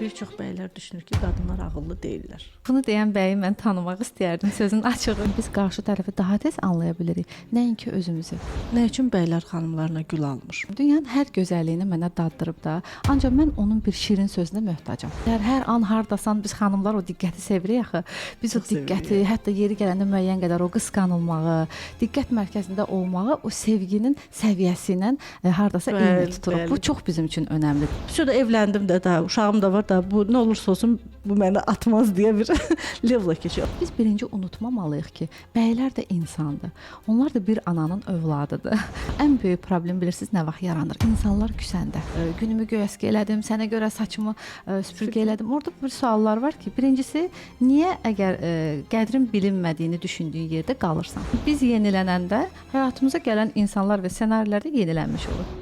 Bir çox bəylər düşünür ki, qadınlar ağıllı deyillər. Bunu deyən bəyi mən tanımaq istəyərdim, sözün açığı. Biz qarşı tərəfi daha tez anlaya bilirik, nəinki özümüzü. Nə üçün bəylər xanımlarına gül almır? Dünyanın hər gözəlliyini mənə daddırıb da, ancaq mən onun bir şirin sözünə möhtacam. Hər an hardasan biz xanımlar o diqqəti sevirik axı. Biz Çox o diqqəti, hətta yeri gələndə müəyyən qədər o qısqanılmağı, diqqət mərkəzində olmağı o sevginin səviyyəsi ilə hardasa eyni tuturuq. Bu çox bizim üçün önəmlidir. Sonra evləndim də, daha uşağım da var da, bu nə olursa olsun bu məni atmaz deyə bir levla keçiyor. Biz birinci unutmamalıyıq ki, bəylər də insandır. Onlar da bir ananın övladıdır. Ən böyük problem bilirsiniz nə vaxt yaranır? İnsanlar küsəndə. Günümü göyəski elədim, sənə görə saçımı süpürgə elədim. Orada bir suallar var ki, birincisi, niyə əgər qədrin bilinmədiyini düşündüyün yerdə qalırsan? Biz yenilənəndə həyatımıza gələn insanlar və ssenarilər də yenilənmiş olur.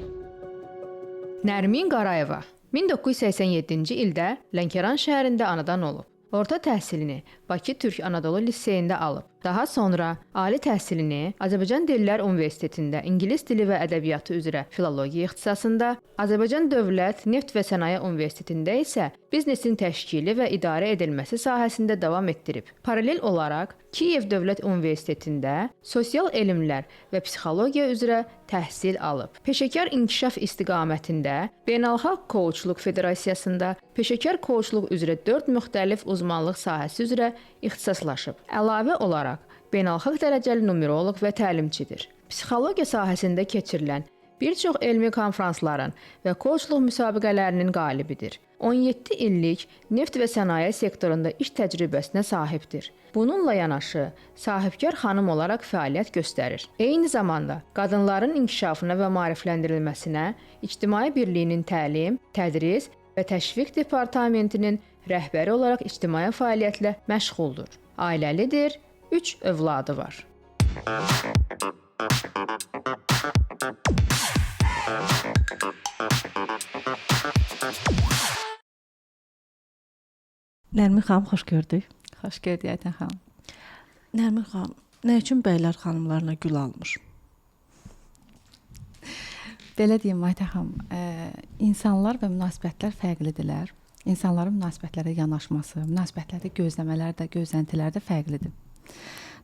Nərmin Qarayeva 1987-ci ildə Lənkəran şəhərində anadan olub. Orta təhsilini Bakı Türk Anadolu Liseyində alıb. Daha sonra ali təhsilini Azərbaycan Dillər Universitetində İngilis dili və ədəbiyyatı üzrə filologiya ixtisasında, Azərbaycan Dövlət Neft və Sənaye Universitetində isə biznesin təşkili və idarə edilməsi sahəsində davam etdirib. Paralel olaraq Kiyev Dövlət Universitetində sosial elmlər və psixologiya üzrə təhsil alıb. Peşəkar inkişaf istiqamətində Beynəlxalq Koçluq Federasiyasında peşəkar koçluq üzrə 4 müxtəlif uzmanlıq sahəsi üzrə ixtisaslaşıb. Əlavə olaraq beynəlxalq dərəcəli numeroloq və təlimçidir. Psixologiya sahəsində keçirilən bir çox elmi konfransların və koçluq müsabiqələrinin qalibidir. 17 illik neft və sənaye sektorunda iş təcrübəsinə sahibdir. Bununla yanaşı, sahibkar xanım olaraq fəaliyyət göstərir. Eyni zamanda, qadınların inkişafına və maarifləndirilməsinə İctimai Birliyinin təlim, tədris və təşviq departamentinin rəhbəri olaraq ictimai fəaliyyətlə məşğuldur. Ailəlidir, 3 övladı var. Nərmin xanım, xoş gördük. Xoş gördük Aytən xanım. Nərmin xanım, nə üçün bəylər xanımlarına gül almır? Belə deyim Aytən xanım, insanlar və münasibətlər fərqlidirlər. İnsanların münasibətlərə yanaşması, münasibətlərdə gözləmələr də, gözləntilər də fərqlidir.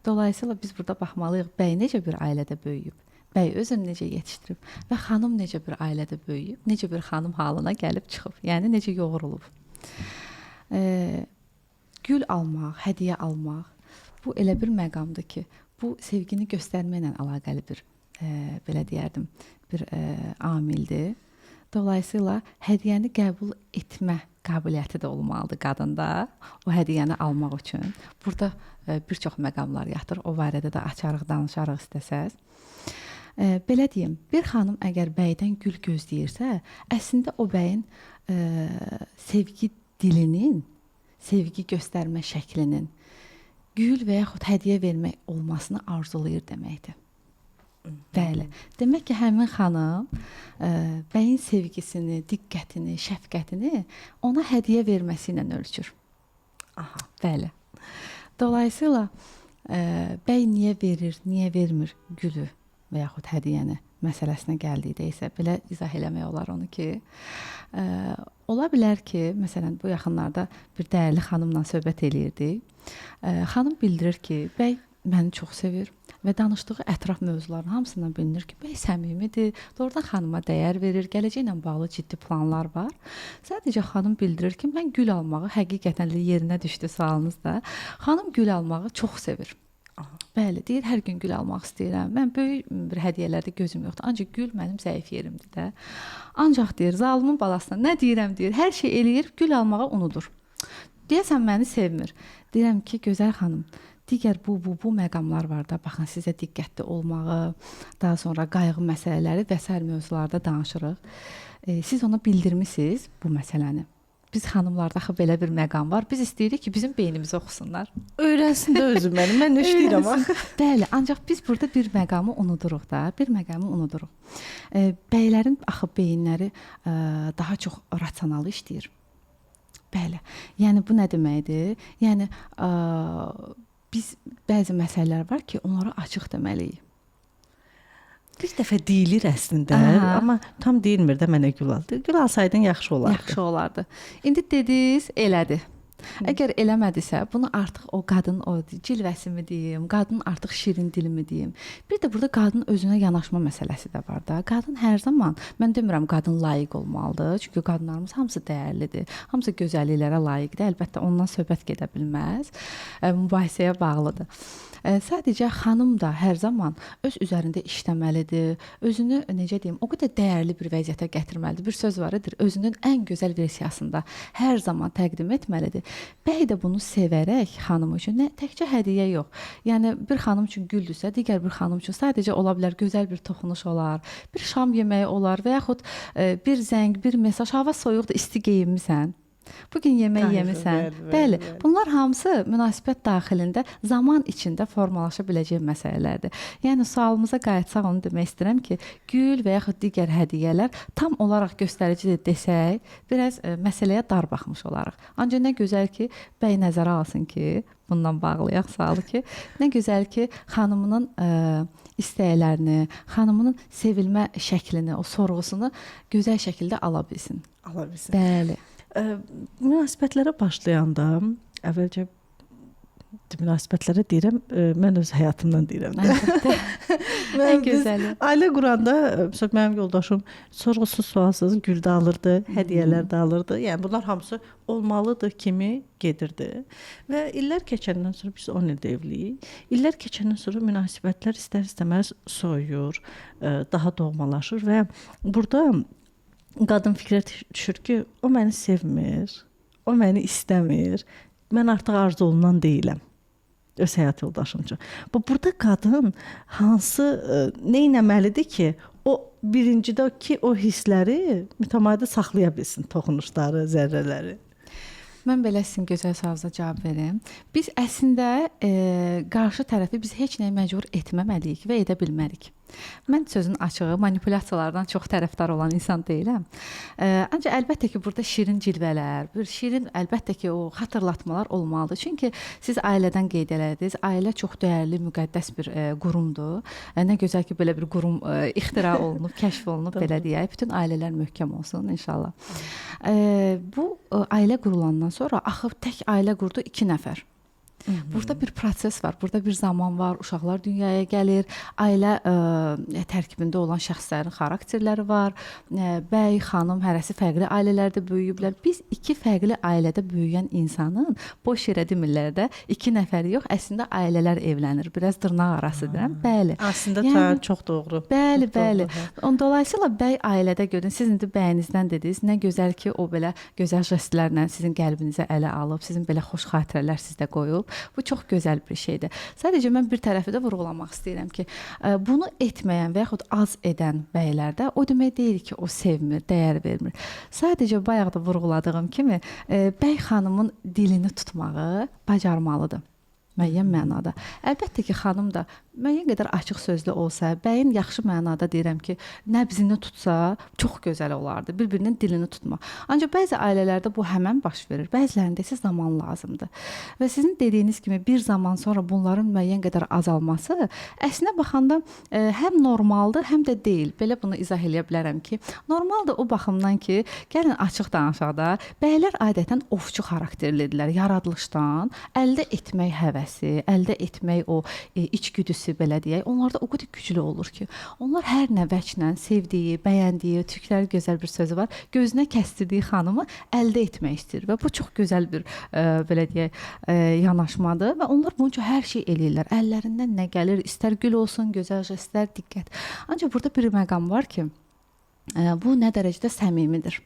Dolayısıyla biz burada baxmalıyıq, bəy necə bir ailədə böyüyüb, bəy özünü necə yetişdirib və xanım necə bir ailədə böyüyüb, necə bir xanım halına gəlib çıxıb, yəni necə yoğrulub. Gül almaq, hədiyyə almaq, bu elə bir məqamdır ki, bu sevgini göstərməklə əlaqəli bir, belə deyərdim, bir amildir. Dolayısıyla hədiyyəni qəbul etmə qabiliyyəti də olmalıdır qadında, o hədiyyəni almaq üçün. Burada bir çox məqamlar yatır, o barədə də açarıq, danışarıq istəsəz. Belə deyim, bir xanım əgər bəydən gül gözləyirsə, əslində o bəyin sevgi dilinin, sevgi göstərmə şəklinin gül və yaxud hədiyyə vermək olmasını arzulayır deməkdir. Bəli. Demək ki, həmin xanım bəyin sevgisini, diqqətini, şəfqətini ona hədiyyə verməsi ilə ölçür. Aha. Bəli. Dolayısıyla bəy niyə verir, niyə vermir gülü və yaxud hədiyyəni məsələsinə gəldikdə isə belə izah eləmək olar onu ki, ola bilər ki, məsələn, bu yaxınlarda bir dəyərli xanımla söhbət eləyirdik. Xanım bildirir ki, bəy məni çox sevir və danışdığı ətraf mövzuların hamısından bilinir ki, bəy səmimidir, doğrudan xanıma dəyər verir, gələcəklə bağlı ciddi planlar var. Sadəcə xanım bildirir ki, mən gül almağı, həqiqətən də yerinə düşdü sualınızda, xanım gül almağı çox sevir. Aha. Bəli, deyir, hər gün gül almaq istəyirəm. Mən böyük bir hədiyyələrdə gözüm yoxdur, ancaq gül mənim zəif yerimdir də. Ancaq deyir, zalımın balasına nə deyirəm deyir, hər şey eləyir, gül almağı unudur. Deyəsən məni sevmir. Deyirəm ki, gözəl xanım, digər bu məqamlar var da, baxın, sizə diqqətli olmağı, daha sonra qayğı məsələləri və s. mövzularda danışırıq. Siz ona bildirmisiniz bu məsələni. Biz xanımlarda axı belə bir məqam var. Biz istəyirik ki, bizim beynimizi oxusunlar. Öyrənsin də özüm mənim, mən nə işləyirəm axı. Bəli, ancaq biz burada bir məqamı unuduruq da, bir məqamı unuduruq. Bəylərin axı beyinləri daha çox rasional işləyir. Bəli, yəni bu nə deməkdir? Yəni, biz bəzi məsələlər var ki, onlara açıq deməliyik. Bir dəfə deyilir əslində, Aha. amma tam deyilmir də mənə gül al. Gül alsaydın yaxşı olardı. Yaxşı olardı. İndi dediniz, elədi. Əgər eləmədisə, bunu artıq o qadın o cilvəsimi deyim, qadın artıq şirin dilimi deyim. Bir də burada qadın özünə yanaşma məsələsi də var da. Qadın hər zaman, mən demirəm qadın layiq olmalıdır. Çünki qadınlarımız hamısı dəyərlidir. Hamısı gözəlliklərə layiqdir. Əlbəttə ondan söhbət gedə bilməz. Mübahisəyə bağlıdır. Sadəcə xanım da hər zaman öz üzərində işləməlidir. Özünü necə deyim, o qədər dəyərli bir vəziyyətə gətirməlidir. Bir söz var idi, özünün ən gözəl versiyasında hər zaman təqdim etməlidir. Bəy də bunu sevərək xanım üçün təkcə hədiyyə yox. Yəni bir xanım üçün güldürsə, digər bir xanım üçün sadəcə ola bilər gözəl bir toxunuş olar, bir şam yeməyi olar və yaxud bir zəng, bir mesaj, hava soyuqdur, isti geyinmisən. Bugün yemək yemisən. Bəli, bunlar hamısı münasibət daxilində zaman içində formalaşa biləcək məsələlərdir. Yəni sualımıza qayıtsaq onu demək istəyirəm ki, gül və yaxud digər hədiyyələr tam olaraq göstəricidir desək, biraz məsələyə dar baxmış olarıq. Ancaq nə gözəl ki, bəy nəzərə alsın ki, bundan bağlayaq sualı ki, nə gözəl ki, xanımının istəklərini, xanımının sevilmə şəklini, o sorğusunu gözəl şəkildə ala bilsin. Ala bilsin. Bəli. Münasibətlərə başlayanda əvvəlcə münasibətlərə deyirəm, mən öz həyatımdan deyirəm. Ən gözəli. Ailə quranda məsələn mənim yoldaşım sorğusuz sualsız gül də alırdı, hədiyyələr də alırdı. Yəni bunlar hamısı olmalıdır kimi gedirdi. Və illər keçəndən sonra biz 10 ildə evliyik. İllər keçəndən sonra münasibətlər istər-istəməz soyuyur, daha doğmalaşır və burada qadın fikrə düşür ki, o məni sevmir, o məni istəmir, mən artıq arzu olunan deyiləm öz həyat yoldaşım üçün. Burada qadın hansı, nə etməlidir ki, o birincidə ki, o hissləri mütəmadi saxlaya bilsin, toxunuşları, zərrələri. Mən belə sizin gözəl sualınıza cavab verim. Biz əslində qarşı tərəfi biz heç nəyə məcbur etməməliyik və edə bilmərik. Mən sözün açığı manipulyasiyalardan çox tərəfdar olan insan deyiləm. Ancaq əlbəttə ki, burada şirin cilvələr, bir şirin əlbəttə ki, o xatırlatmalar olmalıdır. Çünki siz ailədən qeyd elədiniz. Ailə çox dəyərli, müqəddəs bir qurumdur. Nə gözəl ki, belə bir qurum ixtira olunub, kəşf olunub, belə deyək. Bütün ailələr möhkəm olsun inşallah. Bu ailə qurulandan sonra axı tək ailə qurdu 2 nəfər. Burada bir proses var, burada bir zaman var, uşaqlar dünyaya gəlir, ailə tərkibində olan şəxslərin xarakterləri var, bəy, xanım, hərəsi fərqli ailələrdə böyüyüblər. Biz 2 fərqli ailədə böyüyən insanın, boş yerə demirlər də, 2 nəfəri yox, əslində ailələr evlənir. Biraz dırnaq arası deyirəm, bəli. Aslında yəni, çox doğru. Bəli, çox bəli. Doğru. Dolayısıyla bəy ailədə görün, siz indi bəyinizdən dediniz, nə gözəl ki, o belə gözəl jestlərlə sizin qəlbinizə ələ alıb, sizin belə xoş xatirələr sizdə qoyub. Bu çox gözəl bir şeydir. Sadəcə mən bir tərəfi də vurğulamaq istəyirəm ki, bunu etməyən və yaxud az edən bəylərdə o demək deyil ki, o sevmir, dəyər vermir. Sadəcə bayaq da vurğuladığım kimi, bəy xanımın dilini tutmağı bacarmalıdır. Müəyyən mənada. Əlbəttə ki, xanım da müəyyən qədər açıq sözlü olsa, bəyin yaxşı mənada deyirəm ki, nəbzini tutsa, çox gözəl olardı. Bir-birinin dilini tutma. Ancaq bəzi ailələrdə bu həmən baş verir. Bəzilərində isə zaman lazımdır. Və sizin dediyiniz kimi bir zaman sonra bunların müəyyən qədər azalması əslinə baxanda həm normaldır, həm də deyil. Belə bunu izah eləyə bilərəm ki, normaldır o baxımdan ki, gəlin açıq danışaq da, bəylər adətən ovçu xarakterlidirlər. Yaradılışdan əldə etmək həvəsi, əldə etmək o içgüdüsü belə deyək, onlarda o qədər güclü olur ki, onlar hər nə vəclə sevdiyi, bəyəndiyi, türklərin gözəl bir sözü var, gözünə kəsdirdiyi xanımı əldə etmək istəyir və bu çox gözəl bir belə deyək, yanaşmadır və onlar bunun üçün hər şey eləyirlər. Əllərindən nə gəlir, istər gül olsun, gözəl jestlər, diqqət. Ancaq burada bir məqam var ki, bu nə dərəcədə səmimidir.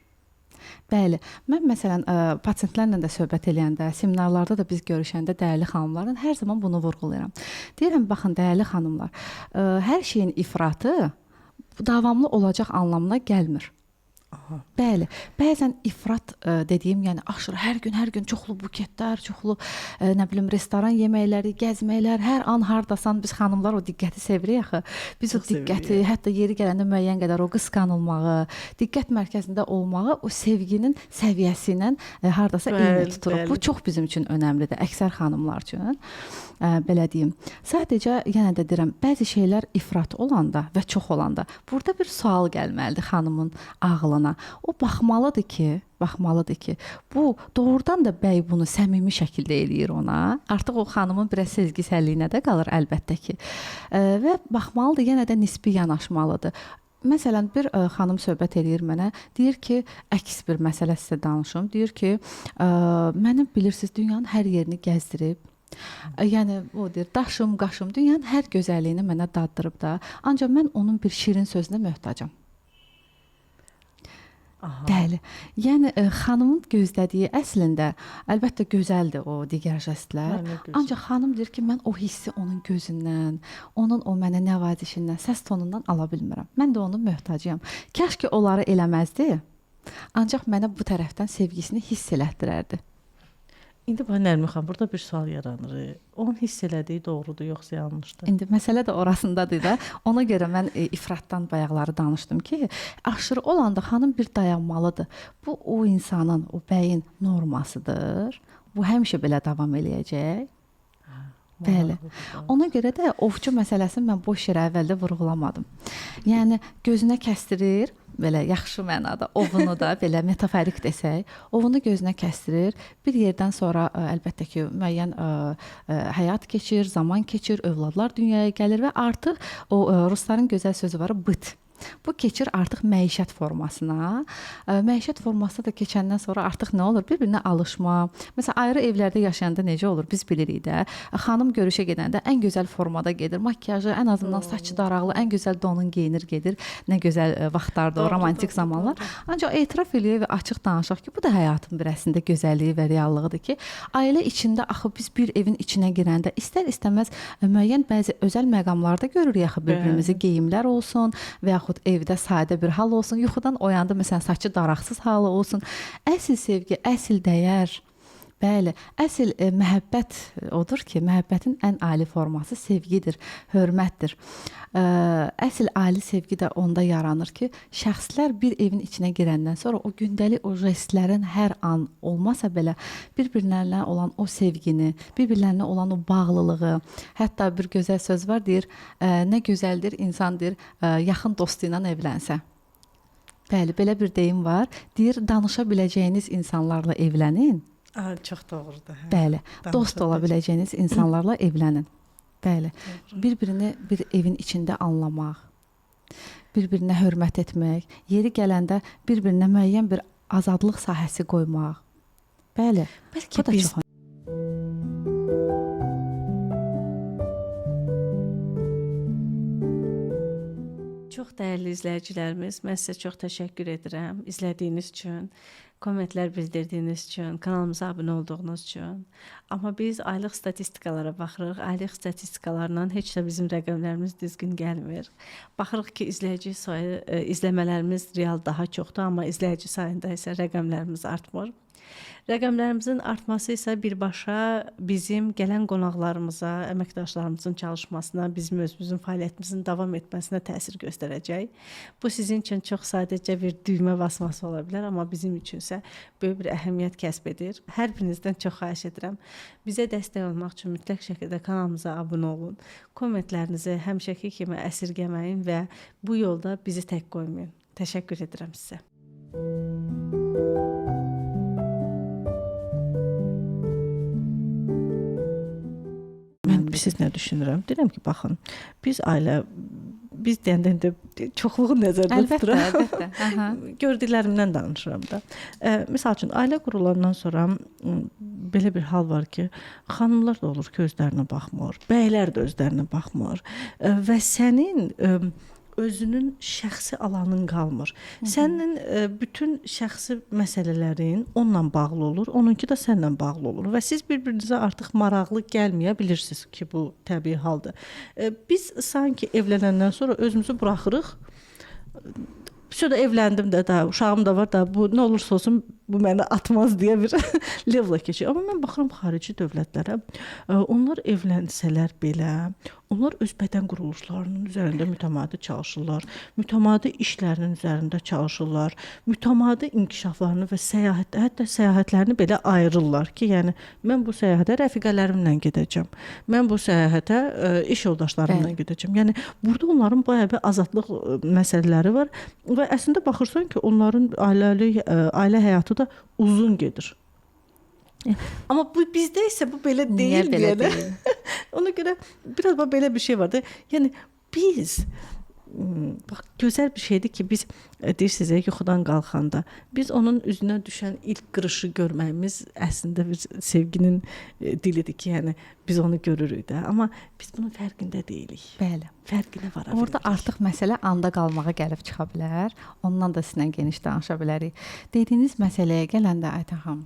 Bəli, mən məsələn pasientlərlə də söhbət eləyəndə, seminarlarda da biz görüşəndə dəyərli xanımların hər zaman bunu vurğulayıram. Deyirəm, baxın dəyərli xanımlar, hər şeyin ifratı davamlı olacaq anlamına gəlmir. Bəli, bəzən ifrat dediyim, yəni aşırı hər gün çoxlu buketlər, çoxlu nə bilim restoran yeməkləri, gəzməklər, hər an hardasan biz xanımlar o diqqəti sevirik axı. Biz Çox o diqqəti, sevirik. hətta yeri gələndə müəyyən qədər o qısqanılmağı, diqqət mərkəzində olmağı o sevginin səviyyəsi ilə hardasa eyni Bəli, tuturuq. Bu bəli. çox bizim üçün önəmlidir, əksər xanımlar üçün. Belə deyim. Sadəcə yenə də deyirəm, bəzi şeylər ifrat olanda və çox olanda burada bir sual gəlməlidir xanımın ağlına. O baxmalıdır ki, bu doğrudan da bəy bunu səmimi şəkildə eləyir ona. Artıq o xanımın biraz sezgisəlliyinə də qalır əlbəttə ki. Və baxmalıdır, yenə də nisbi yanaşmalıdır. Məsələn, bir xanım söhbət eləyir mənə, deyir ki, əks bir məsələ sizə danışım. Deyir ki, mənim bilirsiniz dünyanın hər yerini gəzdirib. Yəni o deyir, daşım, qaşım, dünyanın hər gözəlliyini mənə daddırıb da, ancaq mən onun bir şirin sözünə möhtacam. Aha. Bəli. Yəni xanımın gözlədiyi əslində əlbəttə gözəldir o digər jestlər. Nə gözəl. Ancaq xanım deyir ki, mən o hissi onun gözündən, onun o mənə nəvazişindən, səs tonundan ala bilmirəm. Mən də onun möhtacıyam. Kaş ki onları eləməzdi. Ancaq mənə bu tərəfdən sevgisini hiss elətdirərdi. İndi bax Nərmin xanım, burada bir sual yaranır. Onun hiss elədiyi doğrudur, yoxsa yanlışdır? İndi məsələ də orasındadır da. Ona görə mən ifratdan bayaqları danışdım ki, aşırı olanda xanım bir dayanmalıdır. Bu o insanın, o bəyin normasıdır. Bu həmişə belə davam eləyəcək. Bəli. Ona görə də ovçu məsələsini mən boş yerə əvvəldə vurğulamadım. Yəni gözünə kəstirir, belə yaxşı mənada ovunu da belə metaforik desək, ovunu gözünə kəstirir. Bir yerdən sonra əlbəttə ki, müəyyən həyat keçir, zaman keçir, övladlar dünyaya gəlir və artıq o rusların gözəl sözü var, bıt. Bu keçir artıq məişət formasına. Məişət formasına da keçəndən sonra artıq nə olur? Bir-birinə alışma. Məsələn, ayrı evlərdə yaşayanda necə olur? Biz bilirik də. Xanım görüşə gedəndə ən gözəl formada gedir. Makiyajı, ən azından saçı daraqlı, ən gözəl donun geyinir, gedir. Nə gözəl vaxtlardır o romantik zamanlar. Ancaq etiraf eləyək və açıq danışaq ki, bu da həyatın bir əslində gözəlliyi və reallığıdır ki, ailə içində axı biz bir evin içinə girəndə istər-istəməz müəyyən bəzi özəl məqamlarda görürük axı bir-birimizi, geyimlər olsun və yaxud evdə sadə bir hal olsun, yuxudan oyandı, məsələn, saçı daraqsız halı olsun. Əsl sevgi, əsl dəyər, bəli, əsl məhəbbət odur ki, məhəbbətin ən ali forması sevgidir, hörmətdir. Əsl ali sevgi də onda yaranır ki, şəxslər bir evin içinə girəndən sonra o gündəlik o jestlərin hər an olmasa belə bir-birlərinə olan o sevgini, bir-birlərinə olan o bağlılığı, hətta bir gözəl söz var, deyir, nə gözəldir insan, deyir, yaxın dostu ilə evlənsə. Bəli, belə bir deyim var. Deyir, danışa biləcəyiniz insanlarla evlənin. Çox doğrudur. Hə. Bəli, dost ola biləcəyiniz insanlarla evlənin. Bəli, bir-birini bir evin içində anlamaq, bir-birinə hörmət etmək, yeri gələndə bir-birinə müəyyən bir azadlıq sahəsi qoymaq. Bəli, Bəlkə bu da biz çox Çox dəyərli izləyicilərimiz, mən sizə çox təşəkkür edirəm izlədiyiniz üçün, kommentlər bildirdiyiniz üçün, kanalımıza abunə olduğunuz üçün. Amma biz aylıq statistikalara baxırıq. Aylıq statistikalarla heç də bizim rəqəmlərimiz düzgün gəlmir. Baxırıq ki, izləyici sayı, izləmələrimiz real daha çoxdur, amma izləyici sayında isə rəqəmlərimiz artmır. Rəqəmlərimizin artması isə birbaşa bizim gələn qonaqlarımıza, əməkdaşlarımızın çalışmasına, bizim özümüzün fəaliyyətimizin davam etməsinə təsir göstərəcək. Bu sizin üçün çox sadəcə bir düymə basması ola bilər, amma bizim üçünsə böyük bir əhəmiyyət kəsb edir. Hər birinizdən çox xahiş edirəm. Bizə dəstək olmaq üçün mütləq şəkildə kanalımıza abunə olun. Kommentlərinizi həmişəki kimi əsirgəməyin və bu yolda bizi tək qoymayın. Təşəkkür edirəm sizə. Mən siz nə düşünürəm? Deyirəm ki, baxın, biz deyəndə indi çoxluğu nəzərdə tuturam. əlbəttə. Aha. Gördüklərimdən danışıram da. Məsəl üçün ailə qurulandan sonra belə bir hal var ki, xanımlar da olur ki, özlərinə baxmır, bəylər də özlərinə baxmır və sənin özünün şəxsi alanın qalmır. Sənin bütün şəxsi məsələlərin onunla bağlı olur, onunki də sənlə bağlı olur və siz bir-birinizə artıq maraqlı gəlməyə bilirsiniz ki, bu təbii haldır. Biz sanki evlənəndən sonra özümüzü buraxırıq Sonra evləndim də, daha uşağım da var da, bu nə olursa olsun bu məni atmaz deyə bir levla keçir. Amma mən baxıram xarici dövlətlərə, onlar evlənsələr belə, onlar öz bədən quruluşlarının üzərində mütəmadi çalışırlar, mütəmadi işlərinin üzərində çalışırlar, mütəmadi inkişaflarını və səyahət, hətta səyahətlərini belə ayırırlar ki, yəni mən bu səyahətə rəfiqələrimlə gedəcəm. Mən bu səyahətə iş yoldaşlarımla gedəcəm. Yəni burada onların bayağı bir azadlıq məsələləri var və əslində baxırsan ki, onların ailə həyatı da uzun gedir. Amma bu bizdə isə bu belə deyil deyələ. Ona görə biraz belə bir şey vardı. Yəni biz bax gözəl bir şeydir ki, biz deyirsiniz yuxudan qalxanda biz onun üzünə düşən ilk qırışı görməyimiz əslində bir sevginin dilidir ki, yəni biz onu görürük də, amma biz bunun fərqində deyilik. Bəli. Fərqinə vara bilirik. Orada artıq məsələ anda qalmağa gəlib çıxa bilər. Ondan da sizinlə geniş danışa bilərik. Dediyiniz məsələyə gələndə Aytən xanım,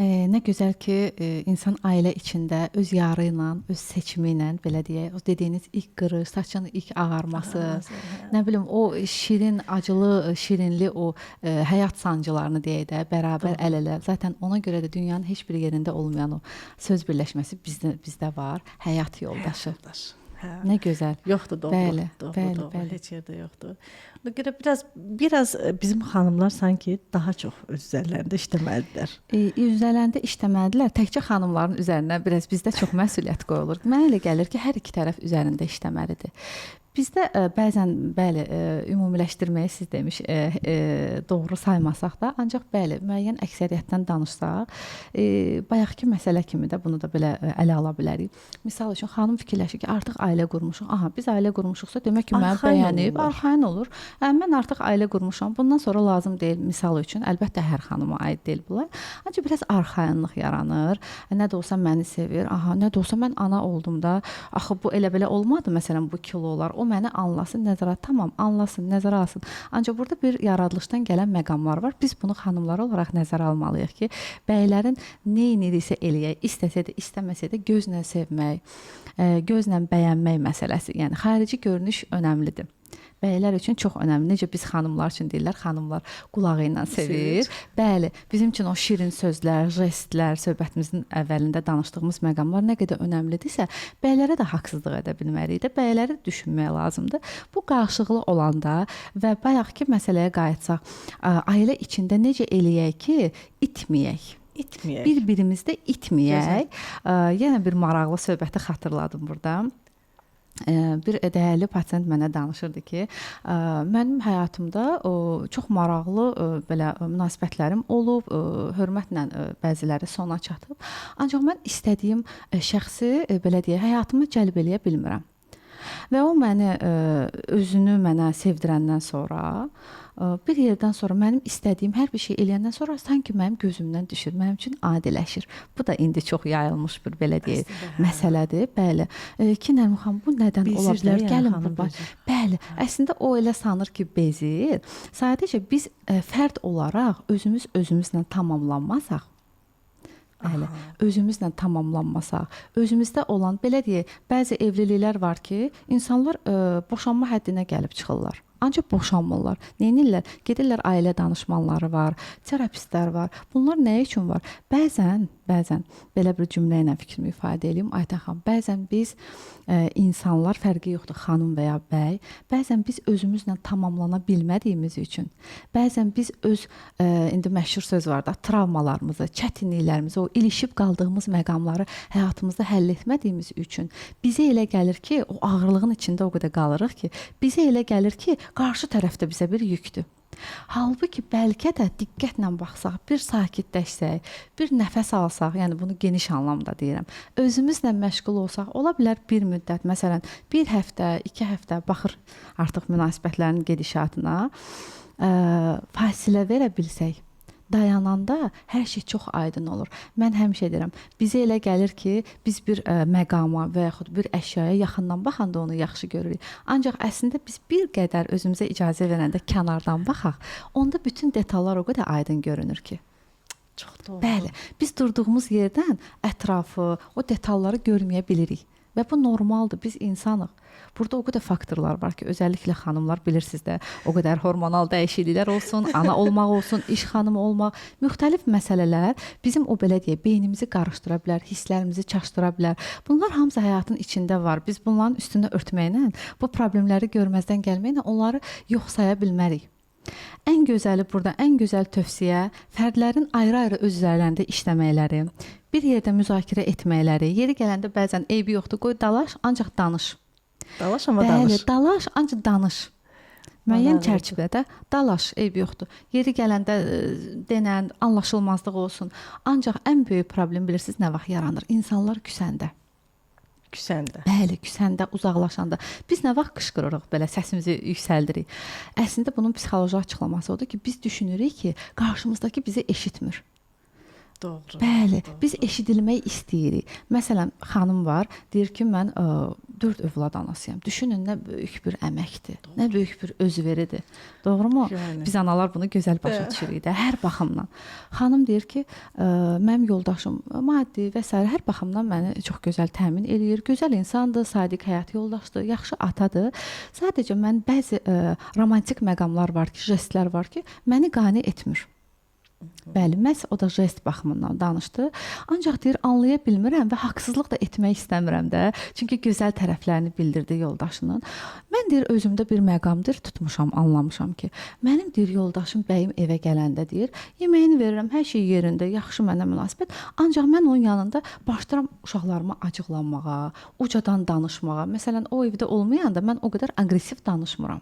nə gözəl ki, insan ailə içində öz yarı ilə, öz seçimi ilə, belə deyək, o dediyiniz ilk qırış, saçın ilk ağarması, nə bilim o şirin, acılı, şirinli o həyat sancılarını deyək də, bərabər əl-ələ. Zaten ona görə də dünyanın heç bir yerində olmayan o söz birləşməsi bizdə var, həyat yoldaşı. Hə. Nə gözəl. Yoxdur, doğru. Bəli, Doğru. bəli. Heç yerdə yoxdur. Ona görə biraz bizim xanımlar sanki daha çox öz üzərlərində işləməlidirlər. Üzərlərində işləməlidirlər. Təkcə xanımların üzərinə biraz bizdə çox məsuliyyət qoyulur. Mənə elə gəlir ki, hər iki tərəf üzərində işləməlidir. Bizdə bəzən bəli ümumiləşdirməyi siz demiş doğru saymasaq da, ancaq bəli müəyyən əksəriyyətdən danışsaq, bayaqki məsələ kimi də bunu da belə ələ ala bilərik. Misal üçün xanım fikirləşir ki, artıq ailə qurmuşuq. Aha, biz ailə qurmuşuqsa demək ki, mən bəyənib arxayın olur. Mən artıq ailə qurmuşam. Bundan sonra lazım deyil. Misal üçün, əlbəttə hər xanıma aid deyil bunlar. Ancaq biraz arxayınlıq yaranır. Nə də olsa məni sevir. Aha, nə də olsa mən ana oldum da. Axı bu elə belə olmadı. Məsələn, bu kilolar o məni anlasın, nəzərə tamam, anlasın, nəzərə alsın. Ancaq burada bir yaradılışdan gələn məqamlar var. Biz bunu xanımlar olaraq nəzərə almalıyıq ki, bəylərin nə edirsə eləyək, istəsə də, istəməsə də gözlə sevmək, gözlə bəyənmək məsələsi. Yəni xarici görünüş önəmlidir. Bəylər üçün çox önəmli. Necə biz xanımlar üçün deyirlər, xanımlar qulağı ilə sevir. Bəli, bizim üçün o şirin sözlər, jestlər, söhbətimizin əvvəlində danışdığımız məqamlar nə qədər önəmlidirsə, bəylərə də haqsızlıq edə bilmərik də, bəyləri düşünmək lazımdır. Bu qarşılıqlı olanda və bayaqki məsələyə qayıtsaq, ailə içində necə eləyək ki, itməyək. Bir-birimizdə itməyək. Yenə bir maraqlı söhbəti xatırladım burada. Bir dəyərli pasient mənə danışırdı ki, mənim həyatımda çox maraqlı belə münasibətlərim olub, hörmətlə bəziləri sona çatıb. Ancaq mən istədiyim şəxsi belə deyək, həyatıma cəlb eləyə bilmirəm. Və o məni özünü mənə sevdirəndən sonra bir yerdən sonra mənim istədiyim hər bir şey eləyəndən sonra sanki mənim gözümdən düşür, mənim üçün adiləşir. Bu da indi çox yayılmış bir belə deyək məsələdir. Bəli. Ki Nərmin xanım, bu nədən ola bilər? Gəlin bu. Bəli. Əslində o elə sanır ki, bezir. Sadəcə biz fərd olaraq özümüzlə tamamlanmasaq, bəli, özümüzlə tamamlanmasaq, özümüzdə olan belə deyək, bəzi evliliklər var ki, insanlar boşanma həddinə gəlib çıxırlar. Ancaq boşanmırlar. Neynirlər? Gedirlər ailə danışmanları var, terapistlər var. Bunlar nə üçün var? Bəzən belə bir cümlə ilə fikrimi ifadə edeyim. Aytən xanım, bəzən biz insanlar, fərqi yoxdur, xanım və ya bəy, bəzən biz özümüzlə tamamlana bilmədiyimiz üçün, bəzən biz indi məşhur söz var da, travmalarımızı, çətinliklərimizi, o ilişib qaldığımız məqamları həyatımızda həll etmədiyimiz üçün bizə elə gəlir ki, o ağırlığın içində o qədər qalırıq ki, bizə elə gəlir ki, qarşı tərəfdə bizə bir yükdür. Halbuki bəlkə də diqqətlə baxsaq, bir sakitləşsək, bir nəfəs alsaq, yəni bunu geniş anlamda deyirəm, özümüzlə məşğul olsaq, ola bilər bir müddət, məsələn, bir həftə, 2 həftə baxır artıq münasibətlərin gedişatına, fasilə verə bilsək, dayananda hər şey çox aydın olur. Mən həmişə deyirəm, bizə elə gəlir ki, biz bir məqama və yaxud bir əşyaya yaxından baxanda onu yaxşı görürük. Ancaq əslində biz bir qədər özümüzə icazə verəndə kənardan baxaq, onda bütün detallar o qədər aydın görünür ki. Çox doğru. Bəli, biz durduğumuz yerdən ətrafı, o detalları görməyə bilirik. Və bu normaldır. Biz insanıq. Burada o qədər faktorlar var ki, özəlliklə xanımlar bilirsiniz də, o qədər hormonal dəyişikliklər olsun, ana olmaq olsun, iş xanımı olmaq, müxtəlif məsələlər bizim o belə deyək, beynimizi qarışdıra bilər, hisslərimizi çaşdıra bilər. Bunlar hamısı həyatın içində var. Biz bunların üstünü örtməklə, bu problemləri görməzdən gəlməklə onları yox saya bilmərik. Ən gözəli burada, ən gözəl tövsiyə fərdlərin ayrı-ayrı öz üzərlərində işləməkləri, bir yerdə müzakirə etməkləri, yeri gələndə bəzən eybi yoxdur, qoy dalaş, ancaq danış. Dalaş amma Bəli, danış. dalaş, ancaq danış. Müəyyən Anladım. çərçivədə dalaş, eybi yoxdur. Yeri gələndə denən, anlaşılmazlıq olsun. Ancaq ən böyük problem bilirsiniz nə vaxt yaranır? İnsanlar küsəndə. Küsəndə. Bəli, küsəndə, uzaqlaşanda. Biz nə vaxt qışqırırıq, belə səsimizi yüksəldirik. Əslində bunun psixoloji açıqlaması odur ki, biz düşünürük ki, qarşımızdakı bizi eşitmir. Doğru. Bəli, biz eşidilmək istəyirik. Məsələn, xanım var, deyir ki, mən 4 övlad anasıyam. Düşünün nə böyük bir əməkdir, nə böyük bir özveridir. Doğrumu? Yəni. Biz analar bunu gözəl başa düşürük də hər baxımdan. Xanım deyir ki, mənim yoldaşım maddi və s. hər baxımdan məni çox gözəl təmin eləyir. Gözəl insandır, sadiq həyat yoldaşdır, yaxşı atadır. Sadəcə mən bəzi romantik məqamlar var ki, jestlər var ki, məni qane etmir. Bəli, məhz o da jest baxımından danışdı. Ancaq deyir, anlaya bilmirəm və haqsızlıq da etmək istəmirəm də. Çünki gözəl tərəflərini bildirdi yoldaşının. Mən deyir, özümdə bir məqamdır, tutmuşam, anlamışam ki, mənim deyir, yoldaşım bəyim evə gələndə deyir, yeməyini verirəm, hər şey yerində, yaxşı mənə münasibət. Ancaq mən onun yanında başlayıram uşaqlarıma acıqlanmağa, ucadan danışmağa. Məsələn, o evdə olmayanda mən o qədər aqressiv danışmıram.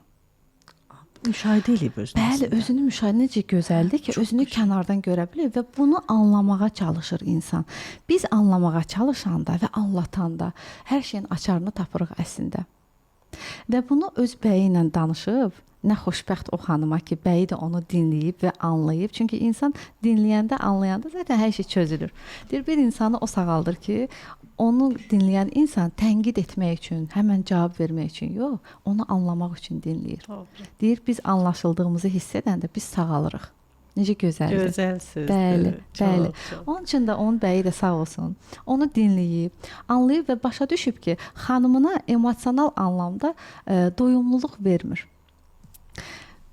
Müşahidə edib özünü. Bəli, özünü müşahidə necə gözəldir ki, özünü kənardan görə bilir və bunu anlamağa çalışır insan. Biz anlamağa çalışanda və anlatanda hər şeyin açarını tapırıq əslində. Və bunu öz bəyi ilə danışıb, nə xoşbəxt o xanıma ki, bəyi də onu dinləyib və anlayıb. Çünki insan dinləyəndə, anlayanda zaten hər şey çözülür. Deyir, bir insanı o sağaldır ki, onu dinləyən insan tənqid etmək üçün, həmən cavab vermək üçün yox, onu anlamaq üçün dinləyir. Doğru. Deyir, biz anlaşıldığımızı hiss edəndə biz sağalırıq. Necə gözəldir. Gözəl sözdür. Bəli, bəli. Çox. Onun üçün də onun bəyi də sağ olsun. Onu dinləyib, anlayıb və başa düşüb ki, xanımına emosional anlamda doyumluluq vermir.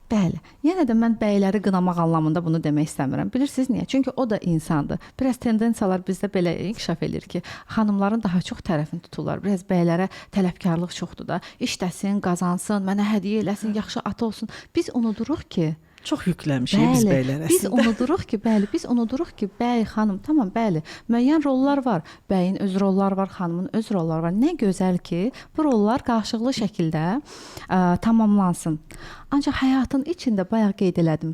Bəli. Yenə də mən bəyləri qınamaq anlamında bunu demək istəmirəm. Bilirsiniz niyə? Çünki o da insandır. Biraz tendensiyalar bizdə belə inkişaf edir ki, xanımların daha çox tərəfini tuturlar. Biraz bəylərə tələbkarlıq çoxdur da. İşləsin, qazansın, mənə hədiyyə eləsin, yaxşı ata olsun. Biz unuduruq ki, Çox yükləmişik biz bəylər biz əslində. unuduruq ki, bəy, xanım, tamam, bəli, müəyyən rollar var. Bəyin öz rolları var, xanımın öz rolları var. Nə gözəl ki, bu rollar qarşılıqlı şəkildə tamamlansın. Ancaq həyatın içində bayaq qeyd elədim.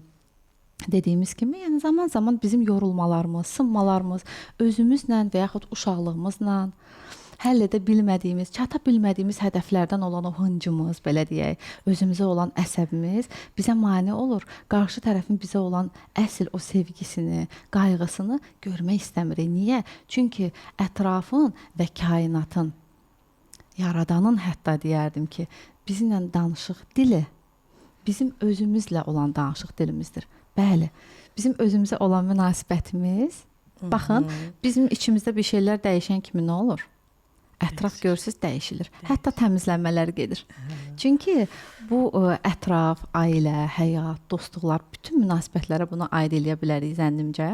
Dediyimiz kimi, yəni zaman-zaman bizim yorulmalarımız, sınmalarımız özümüzlə və yaxud uşaqlığımızla həll edə bilmədiyimiz, çata bilmədiyimiz hədəflərdən olan o hıncımız, belə deyək, özümüzə olan əsəbimiz bizə mane olur. Qarşı tərəfin bizə olan əsl o sevgisini, qayğısını görmək istəmirik. Niyə? Çünki ətrafın və kainatın, yaradanın hətta deyərdim ki, bizimlə danışıq dili bizim özümüzlə olan danışıq dilimizdir. Bəli, bizim özümüzə olan münasibətimiz, baxın, bizim içimizdə bir şeylər dəyişən kimi nə olur? Ətraf görürsüz dəyişilir. Hətta təmizlənmələr gedir. Çünki bu ətraf, ailə, həyat, dostluqlar, bütün münasibətlərə bunu aid eləyə bilərik zənnimcə.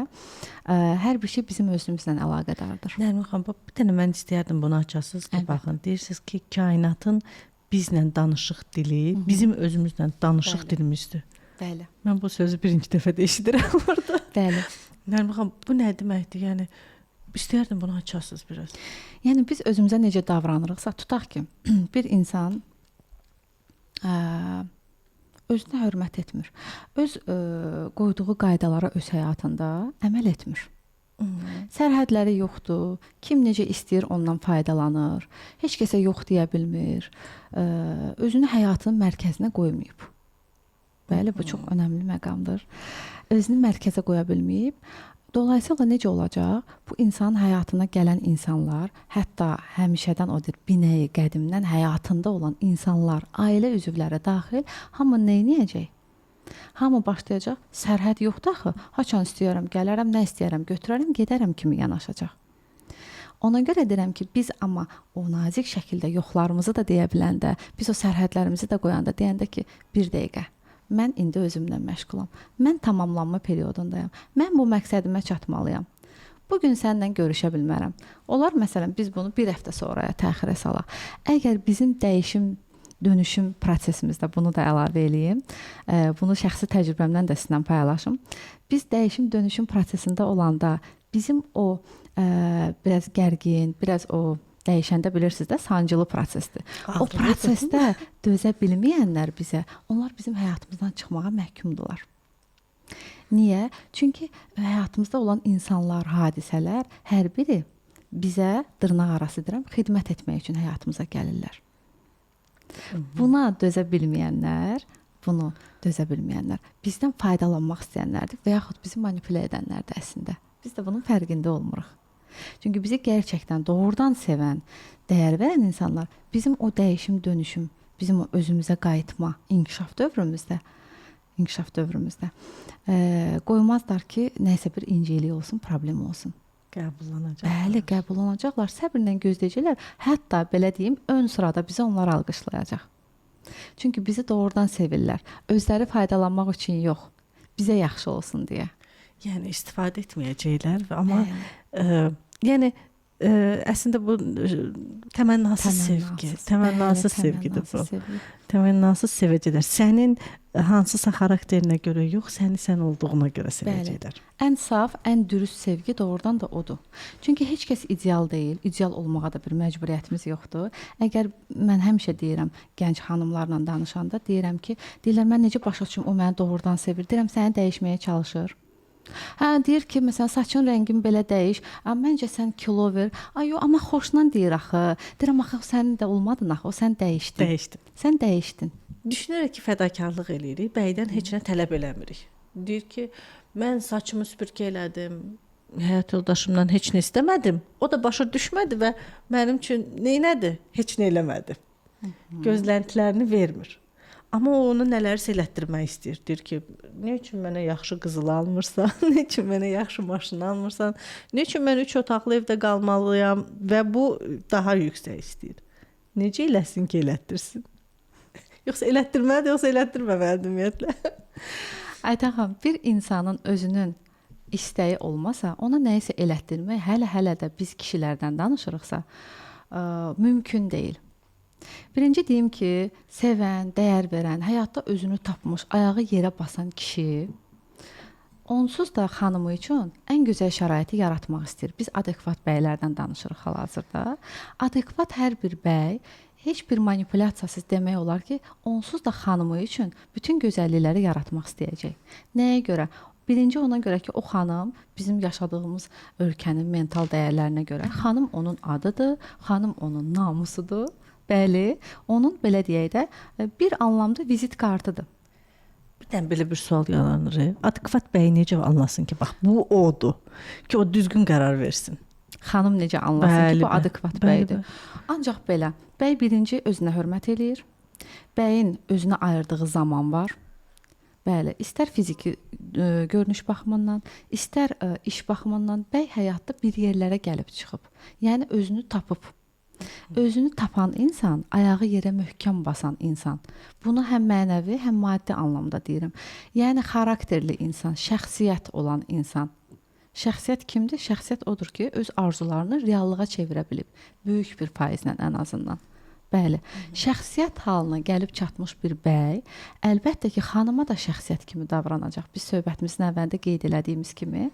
Hər bir şey bizim özümüzlə əlaqədardır. Nərmin xanım, bir dənə mən istəyərdim bunu açasınız ki, baxın, deyirsiniz ki, kainatın bizlə danışıq dili, bizim özümüzlə danışıq dilimizdir. Bəli. Mən bu sözü birinci dəfə də eşidirəm burada. Bəli. Nərmin xanım, bu nə deməkdir? Yəni istəyərdim bunu açasınız biraz. Yəni biz özümüzə necə davranırıqsa, tutaq ki, bir insan özünə hörmət etmir. Öz qoyduğu qaydalara öz həyatında əməl etmir. Sərhədləri yoxdur. Kim necə istəyir ondan faydalanır. Heç kəsə yox deyə bilmir. Özünü həyatının mərkəzinə qoymayıb. Bəli, bu çox önəmli məqamdır. Özünü mərkəzə qoya bilməyib. Dolayısıyla necə olacaq? Bu insanın həyatına gələn insanlar, hətta həmişədən odur, binəyi qədimdən həyatında olan insanlar, ailə üzvləri daxil, hamı nə edəcək? Hamı başlayacaq, sərhəd yoxdur axı, haçan istəyirəm, gələrəm, nə istəyirəm, götürərəm, gedərəm kimi yanaşacaq. Ona görə deyirəm ki, biz amma o nazik şəkildə yoxlarımızı da deyə biləndə, biz o sərhədlərimizi də qoyanda deyəndə ki, bir dəqiqə, mən indi özümlə məşğulam. Mən tamamlanma periodundayam. Mən bu məqsədimə çatmalıyam. Bugün səninlə görüşə bilmərəm. Olar məsələn biz bunu bir həftə sonraya təxirə salaq. Əgər bizim dönüşüm prosesimizdə bunu da əlavə eləyim. Bunu şəxsi təcrübəmdən də sizinlə paylaşım. Biz dönüşüm prosesində olanda bizim o biraz gərgin, biraz o dəyişəndə bilirsiniz də sancılı prosesdir. O prosesdə dözə bilməyənlər bizə, onlar bizim həyatımızdan çıxmağa məhkumdular. Niyə? Çünki həyatımızda olan insanlar, hadisələr hər biri bizə dırnaq arası deyirəm, xidmət etmək üçün həyatımıza gəlirlər. Buna dözə bilməyənlər, bizdən faydalanmaq istəyənlərdir və yaxud bizi manipulə edənlərdir əslində. Biz də bunun fərqində olmuruq. Çünki bizi gerçəkdən doğrudan sevən, dəyər verən insanlar bizim o dəyişim, dönüşüm, bizim o özümüzə qayıtma, inkişaf dövrümüzdə qoymazlar ki, nəysə bir incəlik olsun, problem olsun. Qəbullanacaqlar. Bəli, qəbullanacaqlar, səbirlə gözləyəcəklər. Hətta belə deyim, ön sırada bizə onlar alqışlayacaq. Çünki bizi doğrudan sevirlər. Özləri faydalanmaq üçün yox, bizə yaxşı olsun deyə. Yəni istifadə etməyəcəklər, amma əslində bu təmənnasız sevgidir bu. Təmənnasız sevəcəklər. Sənin hansısa xarakterinə görə yox, səni sən olduğuna görə sevəcəklər. Ən saf, ən dürüst sevgi doğrudan da odur. Çünki heç kəs ideal deyil, ideal olmağa da bir məcburiyyətimiz yoxdur. Əgər mən həmişə deyirəm, gənc xanımlarla danışanda deyirəm ki, mən necə başa düşüm, o məni doğrudan sevir. Deyirəm, səni dəyişməyə çalışır. Deyir ki, məsələn, saçın rəngin belə dəyiş, məncə sən kilo ver. Yox, amma xoşundan deyir axı. Deyirəm, axı sənin də olmadın axı, o sən dəyişdin. Sən dəyişdin. Düşünərək ki, fədakarlıq eləyirik, bəydən heç nə tələb eləmirik. Deyir ki, mən saçımı süpürgə elədim, həyat yoldaşımdan heç nə istəmədim. O da başa düşmədi və mənim üçün neynədi? Heç nə eləmədi. Gözləntilərini vermir. Amma o onu nələrsə elətdirmək istəyir. Deyir ki, nə üçün mənə yaxşı qızıl almırsan, nə üçün mənə yaxşı maşın almırsan, nə üçün mən 3 otaqlı evdə qalmalıyam və bu daha yüksək istəyir. Necə eləsin ki, elətdirsin? Yoxsa elətdirməlidir, yoxsa elətdirməməlidir ümumiyyətlə? Aytən, bir insanın özünün istəyi olmasa, ona nəyisə elətdirmək hələ də biz kişilərdən danışırıqsa, mümkün deyil. Birinci deyim ki, sevən, dəyər verən, həyatda özünü tapmış, ayağı yerə basan kişi onsuz da xanımı üçün ən gözəl şəraiti yaratmaq istəyir. Biz adekvat bəylərdən danışırıq hal-hazırda. Adekvat hər bir bəy heç bir manipulyasiyasız demək olar ki, onsuz da xanımı üçün bütün gözəllikləri yaratmaq istəyəcək. Nəyə görə? Birinci ona görə ki, o xanım bizim yaşadığımız ölkənin mental dəyərlərinə görə. Xanım onun adıdır, xanım onun namusudur. Bəli, onun belə deyək də bir anlamda vizit kartıdır. Birdən belə bir sual yaranır. Adekvat bəy necə anlasın ki, bax bu odur ki, o düzgün qərar versin. Xanım necə anlasın ki, bu adekvat bəydir. Ancaq belə, bəy birinci özünə hörmət eləyir. Bəyin özünə ayırdığı zaman var. Bəli, istər fiziki görünüş baxımından, istər iş baxımından bəy həyatda bir yerlərə gəlib çıxıb. Yəni özünü tapıb. Özünü tapan insan, ayağı yerə möhkəm basan insan. Bunu həm mənəvi, həm maddi anlamda deyirəm. Yəni xarakterli insan, şəxsiyyət olan insan. Şəxsiyyət kimdir? Şəxsiyyət odur ki, öz arzularını reallığa çevirə bilib. Böyük bir faizlə ən azından. Bəli, şəxsiyyət halına gəlib çatmış bir bəy, əlbəttə ki, xanıma da şəxsiyyət kimi davranacaq. Biz söhbətimizin əvvəlində qeyd elədiyimiz kimi,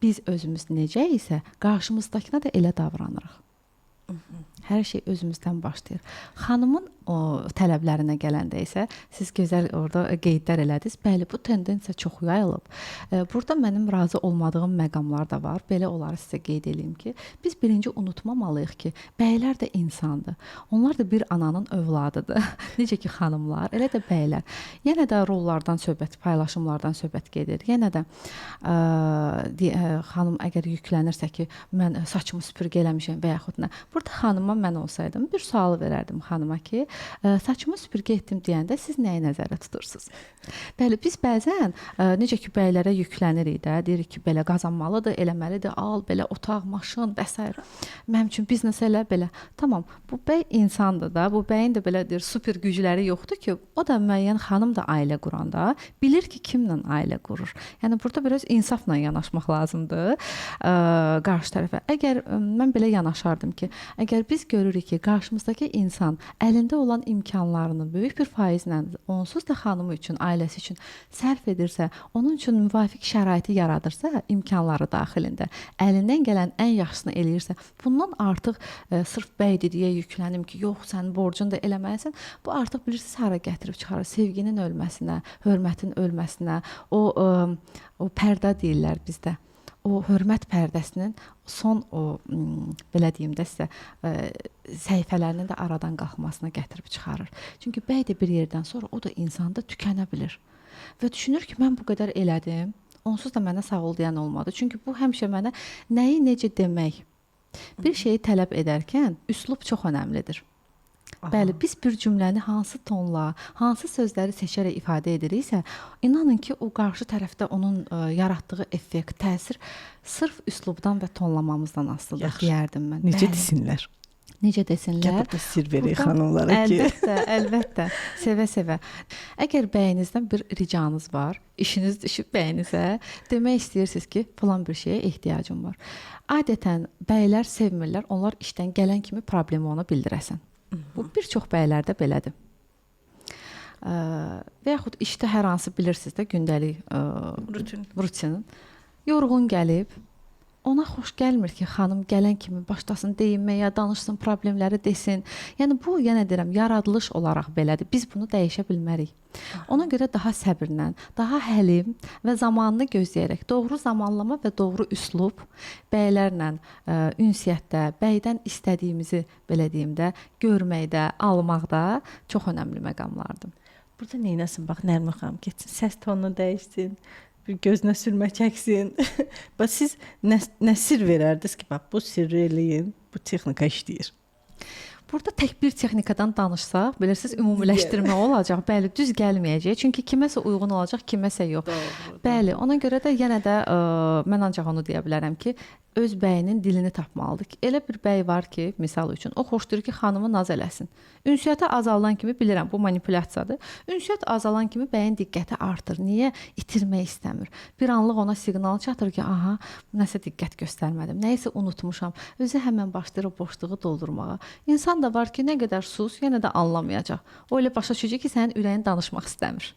biz özümüz necə isə, qarşımızdakına da elə davranırıq. Hər şey özümüzdən başlayır. Xanımın o tələblərinə gələndə isə siz gözəl orada qeydlər elədiniz. Bəli, bu tendensiya çox yayılıb. Burada mənim razı olmadığım məqamlar da var. Belə onları sizə qeyd edeyim ki, biz birinci unutmamalıyıq ki, bəylər də insandır. Onlar da bir ananın övladıdır. Necə ki xanımlar, elə də bəylər. Yenə də rollardan söhbət, paylaşımlardan söhbət gedir. Yenə də xanım əgər yüklənirsə ki, mən saçımı süpürgə eləmişəm və yaxud nə. Burada xanıma zaman mən olsaydım bir sualı verərdim xanıma ki, saçımı süpürgə etdim deyəndə siz nəyi nəzərdə tutursunuz? Bəli, biz bəzən necə ki bəylərə yüklənirik də, deyirik ki, belə qazanmalıdır, eləməlidir, al, belə otaq, maşın və s. Mənim üçün biznes elə belə. Tamam, bu bəy insandır da, bu bəyin də belə deyir, super gücləri yoxdur ki, o da müəyyən xanım da ailə quranda bilir ki, kimlə ailə qurur. Yəni burada biraz insafla yanaşmaq lazımdır qarşı tərəfə. Əgər mən belə yanaşardım ki, əgər biz görürük ki, qarşımızdakı insan əlində olan imkanlarını böyük bir faizlə onsuz da xanımı üçün, ailəsi üçün sərf edirsə, onun üçün müvafiq şəraiti yaradırsa, imkanları daxilində, əlindən gələn ən yaxşısını eləyirsə, bundan artıq sırf bəydir deyə yüklənib ki, yox, sən borcunu da eləməlisən. Bu artıq bilirsiniz hara gətirib çıxarır? Sevginin ölməsinə, hörmətin ölməsinə, o pərdə deyirlər bizdə. O hörmət pərdəsinin son belə deyim də sizə səhifələrinin də aradan qalxmasına gətirib çıxarır. Çünki bəy də bir yerdən sonra o da insanda tükənə bilir. Və düşünür ki, mən bu qədər elədim, onsuz da mənə sağ ol deyən olmadı. Çünki bu həmişə mənə nəyi necə demək, bir şeyi tələb edərkən üslub çox önəmlidir. Bəli, biz bir cümləni hansı tonla, hansı sözləri seçərək ifadə ediriksə, inanın ki, o qarşı tərəfdə onun yaratdığı effekt, təsir sırf üslubdan və tonlamamızdan asılıdır, deyərdim mən. Necə desinlər? Necə desinlər? Burada sir verək xanımlara ki. Əlbəttə, sevə-sevə. Əgər bəyinizdən bir ricanız var, işiniz düşüb bəyinizə, demək istəyirsiniz ki, falan bir şeyə ehtiyacım var. Adətən bəylər sevmirlər, onlar işdən gələn kimi problemi ona bildirəsən. Bu bir çox bəylərdə belədir. Və yaxud işdə hər hansı bilirsiniz də gündəlik rutinin yorğun gəlib, ona xoş gəlmir ki, xanım gələn kimi başlasın deyinməyə, danışsın, problemləri desin. Yəni bu, yenə deyirəm, yaradılış olaraq belədir. Biz bunu dəyişə bilmərik. Ona görə daha səbirlə, daha həlim və zamanını gözləyərək, doğru zamanlama və doğru üslub bəylərlə ünsiyyətdə, bəydən istədiyimizi, belə deyim də, görməkdə, almaqda çox önəmli məqamlardır. Burada neynəsin? Bax, Nərmin xanım getsin, səs tonunu dəyişsin, bir gözünə sürmə çəksin. Bax, siz nə sir verərdiniz ki, bax, bu sirri eləyin, bu texnika işləyir. Burada tək bir texnikadan danışsaq, bilirsiniz, ümumiləşdirmə olacaq. Bəli, düz gəlməyəcək. Çünki kiməsə uyğun olacaq, kiməsə yox. Doğru. Bəli, ona görə də yenə də mən ancaq onu deyə bilərəm ki, öz bəyinin dilini tapmalıdır ki, elə bir bəy var ki, misal üçün, o xoşdur ki, xanımı naz eləsin. Ünsiyyəti azalan kimi, bilirəm, bu manipulyasiyadır. Ünsiyyət azalan kimi bəyin diqqəti artır. Niyə? İtirmək istəmir. Bir anlıq ona siqnal çatır ki, aha, nəsə diqqət göstərmədim, nəyisə unutmuşam. Özü həmən başlayır o boşluğu doldurmağa. İnsan da var ki, nə qədər sus, yenə də anlamayacaq. O elə başa düşəcək ki, sənin ürəyin danışmaq istəmir.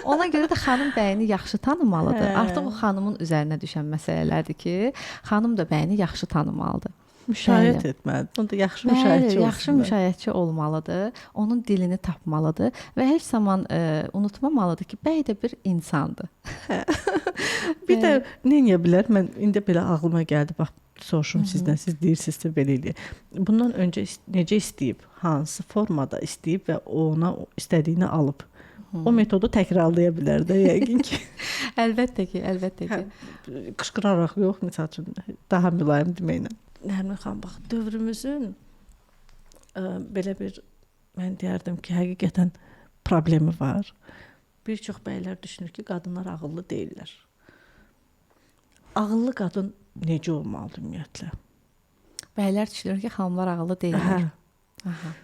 Ona görə də xanım bəyini yaxşı tanımalıdır. Artıq o xanımın üzərinə düşən məsələlərdir ki, xanım da bəyini yaxşı tanımalıdır. Müşayiət etməlidir. Onda yaxşı müşayiətçi olsun. Yaxşı müşayiətçi olmalıdır. Onun dilini tapmalıdır və heç zaman unutmamalıdır ki, bəy də bir insandır. Bir də nə edə bilər? Mən indi belə ağlıma gəldi. Bax, soruşum sizdən, siz deyirsinizsə belə eləyir. Bundan öncə necə istəyib, hansı formada istəyib və ona istədiyini alıb. O metodu təkrarlaya bilər də yəqin ki. Əlbəttə ki, əlbəttə ki. Qışqıraraq yox, məsəl üçün daha mülayim deməklə. Nərmin xanım, bax, dövrümüzün belə bir, mən deyərdim ki, həqiqətən problemi var. Bir çox bəylər düşünür ki, qadınlar ağıllı deyirlər. Ağıllı qadın necə olmalıdır ümumiyyətlə? Bəylər düşünür ki, xanımlar ağıllı deyirlər. Aha.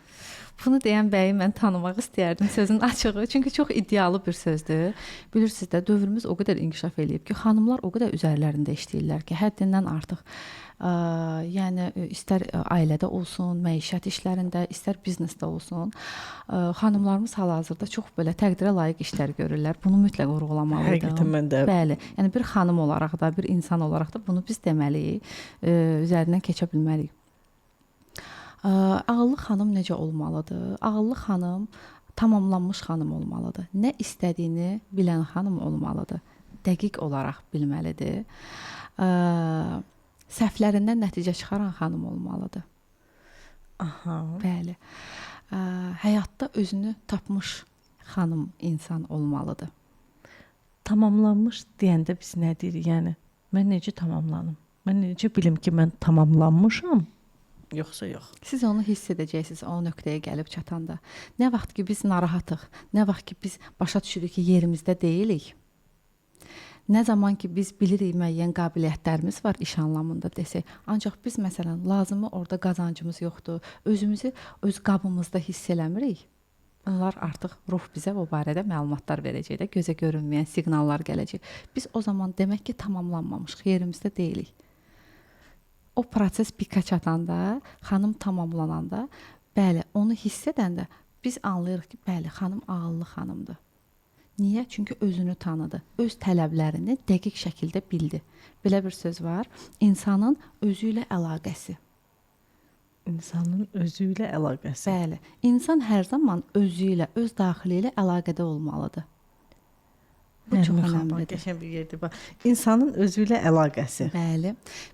Bunu deyən bəyi mən tanımaq istəyərdim, sözün açığı. Çünki çox iddialı bir sözdür. Bilirsiniz də, dövrümüz o qədər inkişaf eləyib ki, xanımlar o qədər üzərlərində işləyirlər ki, həddindən artıq. Yəni istər ailədə olsun, məişət işlərində, istər biznesdə olsun, xanımlarımız hal-hazırda çox belə təqdirə layiq işlər görürlər. Bunu mütləq vurğulamalıyıq. Həqiqətən mən də. Bəli, yəni bir xanım olaraq da, bir insan olaraq da bunu biz deməliyik, üzərindən keçə bilməliyik. Ağıllı xanım necə olmalıdır? Ağıllı xanım tamamlanmış xanım olmalıdır. Nə istədiyini bilən xanım olmalıdır. Dəqiq olaraq bilməlidir. Səhvlərindən nəticə çıxaran xanım olmalıdır. Aha. Bəli. Həyatda özünü tapmış xanım insan olmalıdır. Tamamlanmış deyəndə biz nə deyirik? Yəni mən necə tamamlanım? Mən necə bilim ki, mən tamamlanmışam? Yoxsa yox. Siz onu hiss edəcəksiniz o nöqtəyə gəlib çatanda. Nə vaxt ki biz narahatıq, nə vaxt ki biz başa düşürük ki yerimizdə deyilik. Nə zaman ki biz bilirik müəyyən qabiliyyətlərimiz var iş anlamında desək, ancaq biz məsələn lazımı orada qazancımız yoxdur, özümüzü öz qabımızda hiss eləmirik. Bunlar artıq ruh bizə o barədə məlumatlar verəcək də, gözə görünməyən siqnallar gələcək. Biz o zaman demək ki tamamlanmamışıq, yerimizdə deyilik. O proses pika çatanda, xanım tamamlananda, bəli, onu hiss edəndə biz anlayırıq ki, bəli, xanım ağıllı xanımdır. Niyə? Çünki özünü tanıdı. Öz tələblərini dəqiq şəkildə bildi. Belə bir söz var. İnsanın özü ilə əlaqəsi. İnsanın özü ilə əlaqəsi. Bəli. İnsan hər zaman özü ilə, öz daxili ilə əlaqədə olmalıdır. Bu çox önəmlidir. Qəşəng bir yerdir bax. İnsanın özü ilə əlaqəsi. Bəli.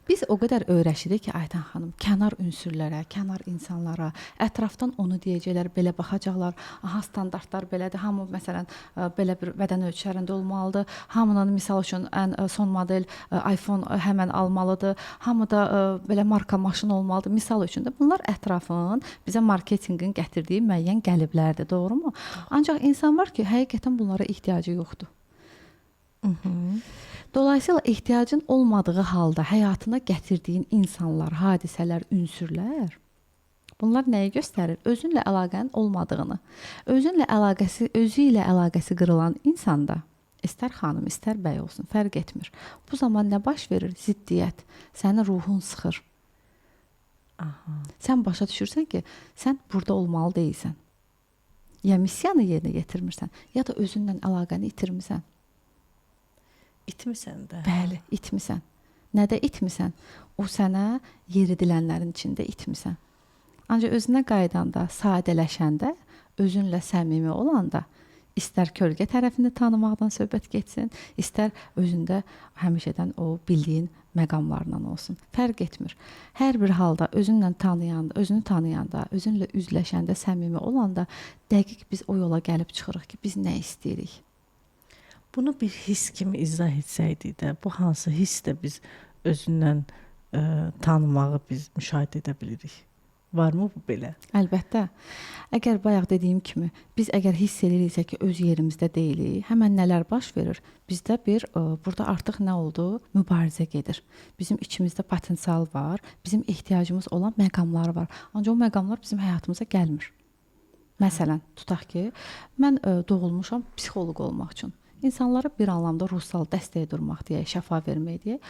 Biz o qədər öyrəşirik ki, Aytan xanım, kənar ünsürlərə, kənar insanlara, ətrafdan onu deyəcəklər, belə baxacaqlar. Aha, standartlar belədir. Hamı məsələn belə bir bədən ölçülərində olmalıdır. Hamının misal üçün ən son model iPhone həmən almalıdır. Hamıda belə marka maşın olmalıdır. Misal üçün də bunlar ətrafın bizə marketinqin gətirdiyi müəyyən qəliblərdir, doğrumu? Ancaq insan var ki, həqiqətən bunlara ehtiyacı yoxdur. Dolayısıyla ehtiyacın olmadığı halda həyatına gətirdiyin insanlar, hadisələr, ünsürlər bunlar nəyi göstərir? Özünlə əlaqənin olmadığını. Özü ilə əlaqəsi qırılan insanda istər xanım, istər bəy olsun, fərq etmir. Bu zaman nə baş verir? Ziddiyyət. Sənin ruhun sıxır. Aha. Sən başa düşürsən ki, sən burada olmalı deyilsən. Ya missiyanı yerinə yetirmirsən, ya da özünlə əlaqəni itirmirsən. İtmisən də. Bəli, itmisən. Nədə itmisən? O sənə yeridilənlərin içində itmisən. Ancaq özünə qaydanda, sadələşəndə, özünlə səmimi olanda, istər kölgə tərəfini tanımaqdan söhbət getsin, istər özündə həmişədən o bildiyin məqamlarla olsun. Fərq etmir. Hər bir halda özünlə tanıyanda, özünü tanıyanda, özünlə üzləşəndə, səmimi olanda dəqiq biz o yola gəlib çıxırıq ki, biz nə istəyirik? Bunu bir his kimi izah etsəydik də, bu hansı hissdə biz özündən tanımağı biz müşahidə edə bilirik? Varmı bu belə? Əlbəttə. Əgər bayaq dediyim kimi, biz əgər hiss ediriksə ki, öz yerimizdə deyilik, həmən nələr baş verir? Bizdə burada artıq nə oldu? Mübarizə gedir. Bizim içimizdə potensial var, bizim ehtiyacımız olan məqamlar var. Ancaq o məqamlar bizim həyatımıza gəlmir. Məsələn, tutaq ki, mən doğulmuşam psixoloq olmaq üçün. İnsanlara bir anlamda ruhsal dəstək durmaq deyə, şəfa vermək deyə.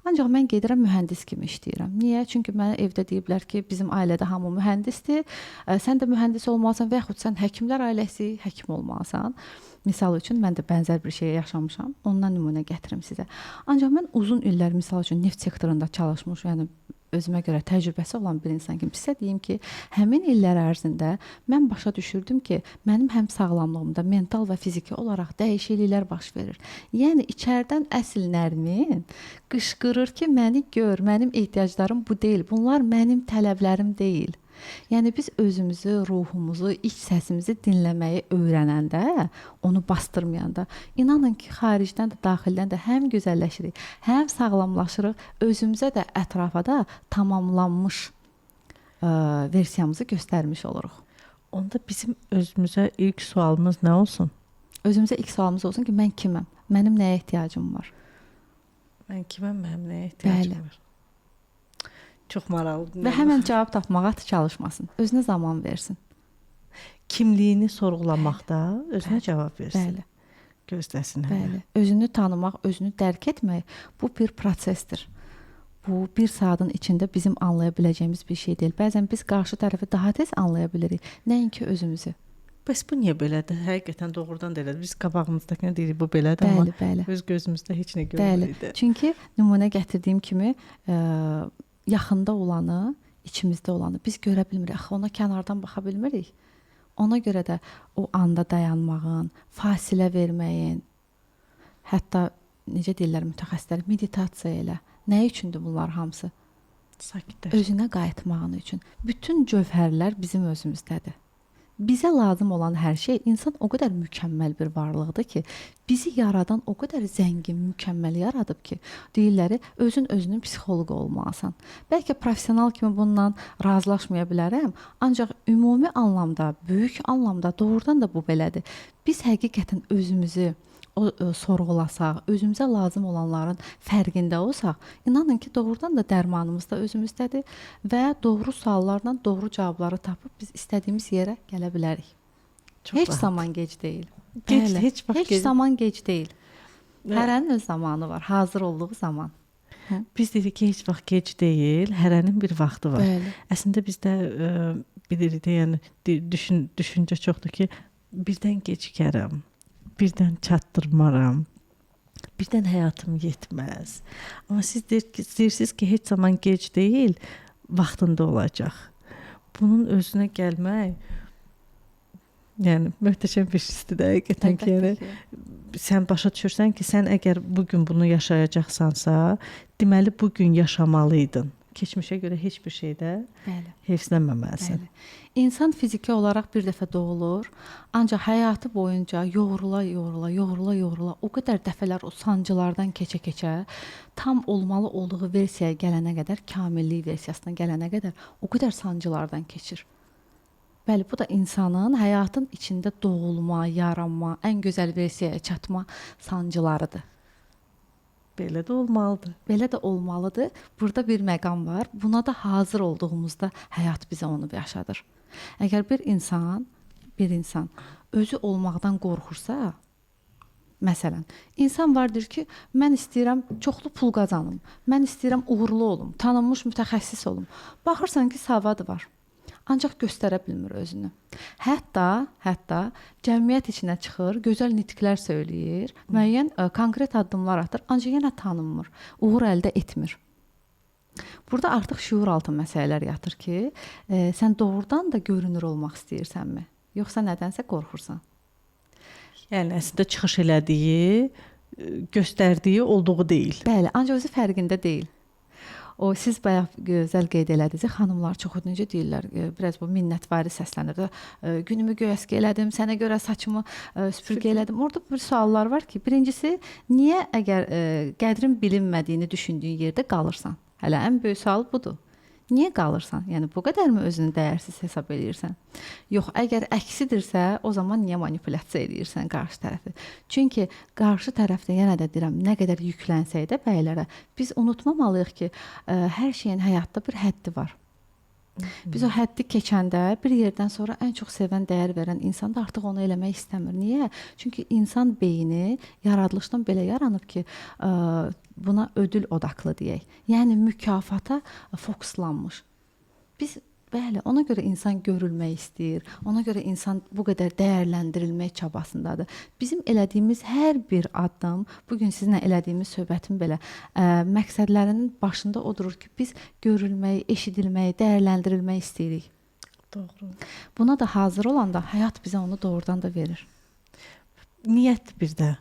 Ancaq mən gedirəm mühəndis kimi işləyirəm. Niyə? Çünki mənə evdə deyiblər ki, bizim ailədə hamı mühəndisdir. Sən də mühəndis olmalısan və yaxud sən həkimlər ailəsi, həkim olmalısan. Misal üçün mən də bənzər bir şey yaşamışam. Ondan nümunə gətirim sizə. Ancaq mən uzun illər misal üçün neft sektorunda çalışmış, yəni özümə görə təcrübəsi olan bir insan kimi sizə deyim ki, həmin illər ərzində mən başa düşürdüm ki, mənim həm sağlamlığımda mental və fiziki olaraq dəyişikliklər baş verir. Yəni içərdən əsl Nərmin qışqırır ki, məni gör, mənim ehtiyaclarım bu deyil, bunlar mənim tələblərim deyil. Yəni biz özümüzü, ruhumuzu, iç səsimizi dinləməyi öyrənəndə, onu bastırmayanda, inanın ki, xaricdən də, daxildən də həm gözəlləşirik, həm sağlamlaşırıq, özümüzə də, ətrafa da tamamlanmış versiyamızı göstərmiş oluruq. Onda bizim özümüzə ilk sualımız nə olsun? Özümüzə ilk sualımız olsun ki, mən kiməm? Mənim nəyə ehtiyacım var? Mən kiməm? Mənim nəyə ehtiyacım Bəli. var? Çox maraqlıdır. Və həmən cavab tapmağa çalışmasın. Özünə zaman versin. Kimliyini sorğulamaqda özünə cavab versin. Bəli. Gözləsin. Bəli. Özünü tanımaq, özünü dərk etmək bu bir prosesdir. Bu bir saatın içində bizim anlaya biləcəyimiz bir şey deyil. Bəzən biz qarşı tərəfi daha tez anlaya bilirik, nəinki özümüzü. Bəs bu niyə belədir? Həqiqətən doğrudan da elədir. Biz qabağımızdakını deyirik, bu belədir, Bəli, amma bəli. öz gözümüzdə heç nə Bəli. görmürük. Çünki nümunə gətirdiyim kimi yaxında olanı, içimizdə olanı biz görə bilmirik. Axı ona kənardan baxa bilmirik. Ona görə də o anda dayanmağın, fasilə verməyin, hətta necə deyirlər mütəxəssislər, meditasiya elə. Nə üçündür bunlar hamısı? Sakitləş. Özünə qayıtmağın üçün. Bütün cövhərlər bizim özümüzdədir. Bizə lazım olan hər şey, insan o qədər mükəmməl bir varlıqdır ki, bizi yaradan o qədər zəngin, mükəmməl yaradıb ki, deyirlər, özünün psixoloqu olmalısan. Bəlkə professional kimi bundan razılaşmaya bilərəm, ancaq ümumi anlamda, böyük anlamda doğrudan da bu belədir. Biz həqiqətən özümüzü sorğulasaq, özümüzə lazım olanların fərqində olsaq, inanın ki, doğrudan da dərmanımız da özümüzdədir və doğru suallarla doğru cavabları tapıb biz istədiyimiz yerə gələ bilərik. Çox Heç rahat. zaman gec deyil. Gec, Bəli, heç vaxt heç gec- zaman gec deyil. Hərənin öz zamanı var, hazır olduğu zaman. Biz dedik ki, heç vaxt gec deyil, hərənin bir vaxtı var. Bəli. Əslində bizdə bilirik də, yəni düşüncə çoxdur ki, birdən gecikərəm, birdən çatdırmaram, birdən həyatım yetməz. Amma siz deyirsiniz ki, heç zaman gec deyil, vaxtında olacaq. Bunun özünə gəlmək, yəni möhtəşəm bir şeydir də, həqiqətən ki, yəni sən başa düşürsən ki, sən əgər bu gün bunu yaşayacaqsansa, deməli bu gün yaşamalıydın. Keçmişə görə heç bir şeydə Bəli. heyfslənməməlisən. Bəli. İnsan fiziki olaraq bir dəfə doğulur, ancaq həyatı boyunca yoğrula, o qədər dəfələr o sancılardan keçə-keçə tam olmalı olduğu versiyaya gələnə qədər, kamillik versiyasına gələnə qədər o qədər sancılardan keçir. Bəli, bu da insanın həyatın içində doğulma, yaranma, ən gözəl versiyaya çatma sancılarıdır. Belə də olmalıdır. Belə də olmalıdır. Burada bir məqam var. Buna da hazır olduğumuzda həyat bizə onu yaşadır. Əgər bir insan özü olmaqdan qorxursa, məsələn, insan vardır ki, mən istəyirəm çoxlu pul qazanım, mən istəyirəm uğurlu olum, tanınmış mütəxəssis olum. Baxırsan ki, savadı var. Ancaq göstərə bilmir özünü. Hətta cəmiyyət içinə çıxır, gözəl nitqlər söyləyir, müəyyən konkret addımlar atır, ancaq yenə tanınmır, uğur əldə etmir. Burada artıq şuuraltı məsələlər yatır ki, sən doğrudan da görünür olmaq istəyirsənmi, yoxsa nədənsə qorxursan? Yəni əslində çıxış elədiyi, göstərdiyi olduğu deyil. Bəli, ancaq özü fərqində deyil. O siz bayaq gözəl qeyd elədiniz, xanımlar çox necə deyirlər, biraz bu minnətvari səslənir. Günümü göyəski elədim, sənə görə saçımı süpürgə elədim. Orada bir suallar var ki, birincisi, niyə əgər qədrin bilinmədiyini düşündüyün yerdə qalırsan? Hələ ən böyük sual budur. Niyə qalırsan? Yəni bu qədərmi özünü dəyərsiz hesab edirsən? Yox, əgər əksidirsə, o zaman niyə manipulyasiya edirsən qarşı tərəfi? Çünki qarşı tərəfdə yenə də deyirəm, nə qədər yüklənsək də bəylərə, biz unutmamalıyıq ki, hər şeyin həyatda bir həddi var. Biz o həddi keçəndə bir yerdən sonra ən çox sevən, dəyər verən insan da artıq onu eləmək istəmir. Niyə? Çünki insan beyni yaradılışdan belə yaranıb ki, buna ödül odaqlı deyək. Yəni mükafata fokuslanmış. Biz bəli, ona görə insan görülmək istəyir. Ona görə insan bu qədər dəyərləndirilmək çabasındadır. Bizim elədiyimiz hər bir addım, bu gün sizinlə elədiyimiz söhbətin belə məqsədlərinin başında odur ki, biz görülmək, eşidilmək, dəyərləndirilmək istəyirik. Doğru. Buna da hazır olanda həyat bizə onu doğrudan da verir. Niyyət bir də.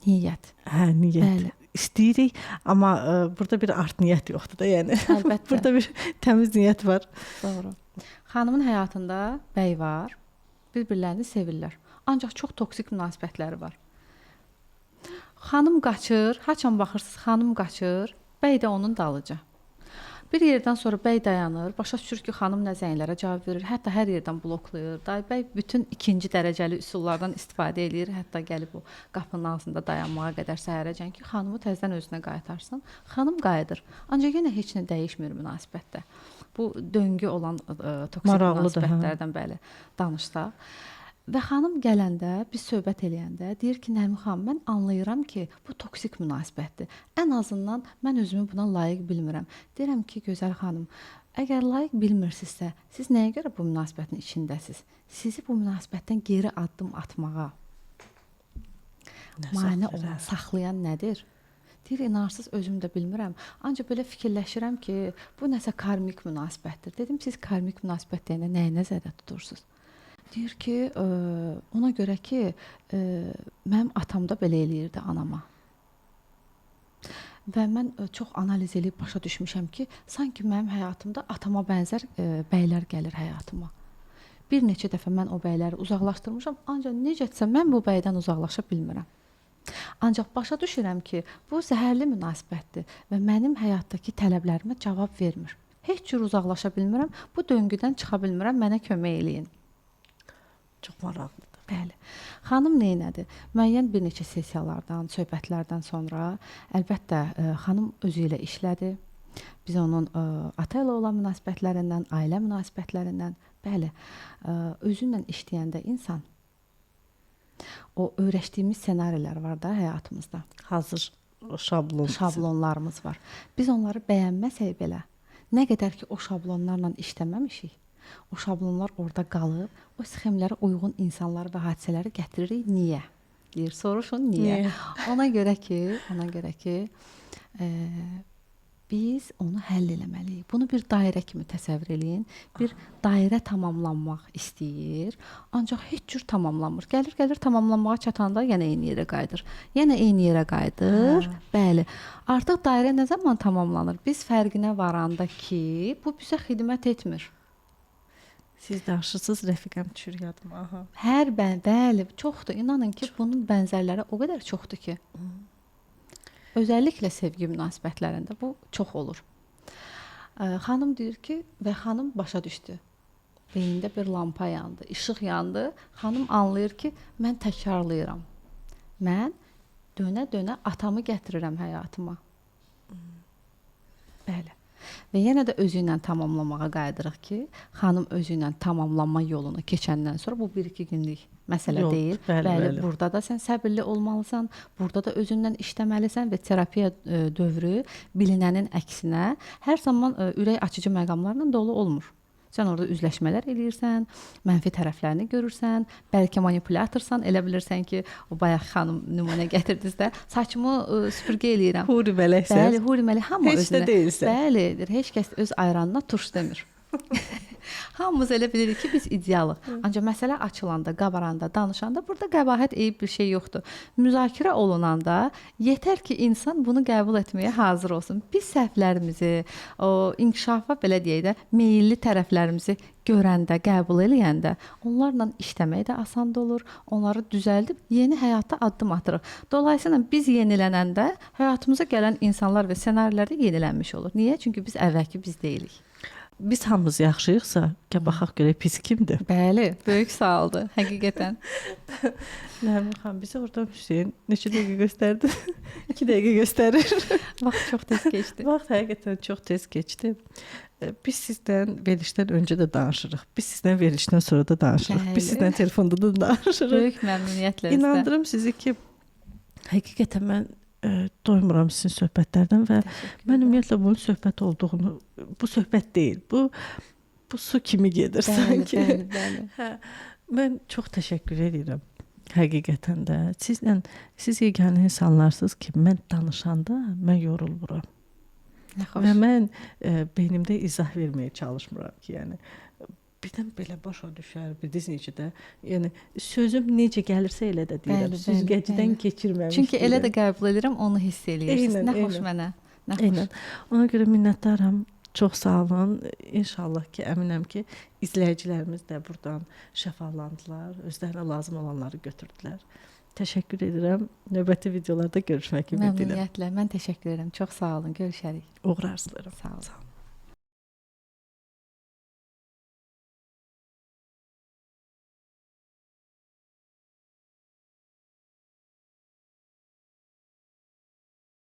Niyyət. Niyyət. Bəli. İstəyirik, amma burada bir art niyyət yoxdur da, yəni. Əlbəttə. Burada bir təmiz niyyət var. Doğru. Xanımın həyatında bəy var, bir-birlərini sevirlər. Ancaq çox toksik münasibətləri var. Xanım qaçır, haçan baxırsınız, xanım qaçır, bəy də onun dalıca. Bir yerdən sonra bəy dayanır, başa düşür ki, xanım nə zənglərə cavab verir, hətta hər yerdən bloklayır. Bəy bütün ikinci dərəcəli üsullardan istifadə edir, hətta gəlib o qapının ağzında dayanmağa qədər səhərəcən ki, xanımı təzədən özünə qaytarsın. Xanım qayıdır, ancaq yenə heç nə dəyişmir münasibətdə. Bu döngü olan toksik münasibətlərdən bəli danışsaq. Və xanım gələndə, biz söhbət eləyəndə deyir ki, Nərmin xanım, mən anlayıram ki, bu toksik münasibətdir. Ən azından mən özümü buna layiq bilmirəm. Deyirəm ki, gözəl xanım, əgər layiq bilmirsinizsə, siz nəyə görə bu münasibətin içindəsiz? Sizi bu münasibətdən geri addım atmağa mane olan, saxlayan nədir? Deyir, inarsız özüm də bilmirəm. Ancaq belə fikirləşirəm ki, bu nəsə karmik münasibətdir. Dedim, siz karmik münasibət deyəndə nəyə nəzərdə tutursunuz? Deyir ki, ona görə ki, mənim atam da belə eləyirdi anama. Və mən çox analiz edib başa düşmüşəm ki, sanki mənim həyatımda atama bənzər bəylər gəlir həyatıma. Bir neçə dəfə mən o bəyləri uzaqlaşdırmışam, ancaq necədirsə mən bu bəydən uzaqlaşa bilmirəm. Ancaq başa düşürəm ki, bu zəhərli münasibətdir və mənim həyatdakı tələblərimə cavab vermir. Heç cür uzaqlaşa bilmirəm, bu döngüdən çıxa bilmirəm, mənə kömək eləyin. Çox maraqlıdır. Bəli. Xanım neynədi? Müəyyən bir neçə sessiyalardan, söhbətlərdən sonra əlbəttə xanım özü ilə işlədi. Biz onun ata ilə olan münasibətlərindən, ailə münasibətlərindən, bəli, özü ilə işləyəndə insan o öyrəşdiyimiz ssenarilər var da həyatımızda. Hazır Şablonlarımız var. Biz onları bəyənməsək belə, nə qədər ki o şablonlarla işləməmişik, o şablonlar orada qalıb, o sxemlərə uyğun insanları və hadisələri gətiririk. Niyə? Deyir, soruşun niyə? Ona görə ki, biz onu həll eləməliyik. Bunu bir dairə kimi təsəvvür eləyin. Bir dairə tamamlanmaq istəyir, ancaq heç cür tamamlanmır. Gəlir tamamlanmağa çatanda yenə eyni yerə qayıdır. Bəli. Artıq dairə nə zaman tamamlanır? Biz fərqinə varanda ki, bu bizə xidmət etmir. Siz danışırsınız, rəfiqəm düşür yadıma. Bəli, çoxdur. İnanın ki, bunun bənzərləri o qədər çoxdur ki. Özəlliklə sevgi münasibətlərində bu çox olur. Xanım deyir ki, və xanım başa düşdü. Beynində bir lampa yandı, işıq yandı. Xanım anlayır ki, mən təkrarlayıram. Mən dönə-dönə atamı gətirirəm həyatıma. Bəli. Və yenə də özü ilə tamamlamağa qayıdırıq ki, xanım özü ilə tamamlanma yolunu keçəndən sonra bu 1-2 günlük məsələ deyil. Bəli, burada da sən səbirli olmalısan, burada da özündən işləməlisən və terapiya dövrü bilinənin əksinə hər zaman ürək açıcı məqamlarla dolu olmur. Sən orada üzləşmələr eləyirsən, mənfi tərəflərini görürsən, bəlkə manipulatorsan, elə bilirsən ki, o bayaq xanım nümunə gətirdinizdə, saçımı süpürgə eləyirəm. Huri mələksən. Bəli, huri mələk, hamı heç özünə. Heç də deyilsən. Bəli, heç kəs öz ayranına turş demir. Hamımız elə bilirik ki, biz idealıq. Ancaq məsələ açılanda, qabaranda, danışanda burada qəbahət eyib bir şey yoxdur. Müzakirə olunanda yetər ki, insan bunu qəbul etməyə hazır olsun. Biz səhvlərimizi, o inkişafa belə deyək də, meyilli tərəflərimizi görəndə, qəbul eləyəndə onlarla işləmək də asan olur. Onları düzəldib yeni həyata addım atırıq. Dolayısıyla biz yenilənəndə həyatımıza gələn insanlar və ssenarilər də yenilənmiş olur. Niyə? Çünki biz əvvəlki biz deyilik. Biz hamımız yaxşıyıqsa, baxaq görək pis kimdir? Bəli, böyük sualdır, həqiqətən. Nərmin xanım, bizə oradan Hüseyn neçə dəqiqə göstərdi? 2 dəqiqə göstərir. Vaxt çox tez keçdi. Vaxt həqiqətən çox tez keçdi. Biz sizdən verilişdən öncə də danışırıq. Biz sizdən verilişdən sonra da danışırıq. Bəli. Biz sizdən telefonda da danışırıq. Böyük məmnuniyyətlə. İnandırım sizi ki, həqiqətən mən doymuram sizin söhbətlərdən və mən ümumiyyətlə bunun söhbət olduğunu, bu söhbət deyil, bu su kimi gedir sanki. Bəli. Hə, mən çox təşəkkür edirəm. Həqiqətən də siz yeganə insanlarsınız ki, mən danışanda mən yorulmuram. Və mən beynimdə izah verməyə çalışmıram ki, yəni birdən belə başa düşər, bilirsiniz necə də, yəni sözüm necə gəlirsə elə də deyirəm. Süzgəcdən keçirməmişəm. Çünki elə də qəbul edirəm, onu hiss eləyirsiniz. Nə xoş mənə. Nə xoş. Eynən. Ona görə minnətdaram. Çox sağ olun. İnşallah ki, əminəm ki, izləyicilərimiz də burdan şəfalandılar, özlərinə lazım olanları götürdülər. Təşəkkür edirəm. Növbəti videolarda görüşmək ümidi ilə. Məmnuniyyətlə. Mən təşəkkür edirəm. Çox sağ olun. Görüşərik. Uğur arzulayıram. Sağ olun. Sağ olun.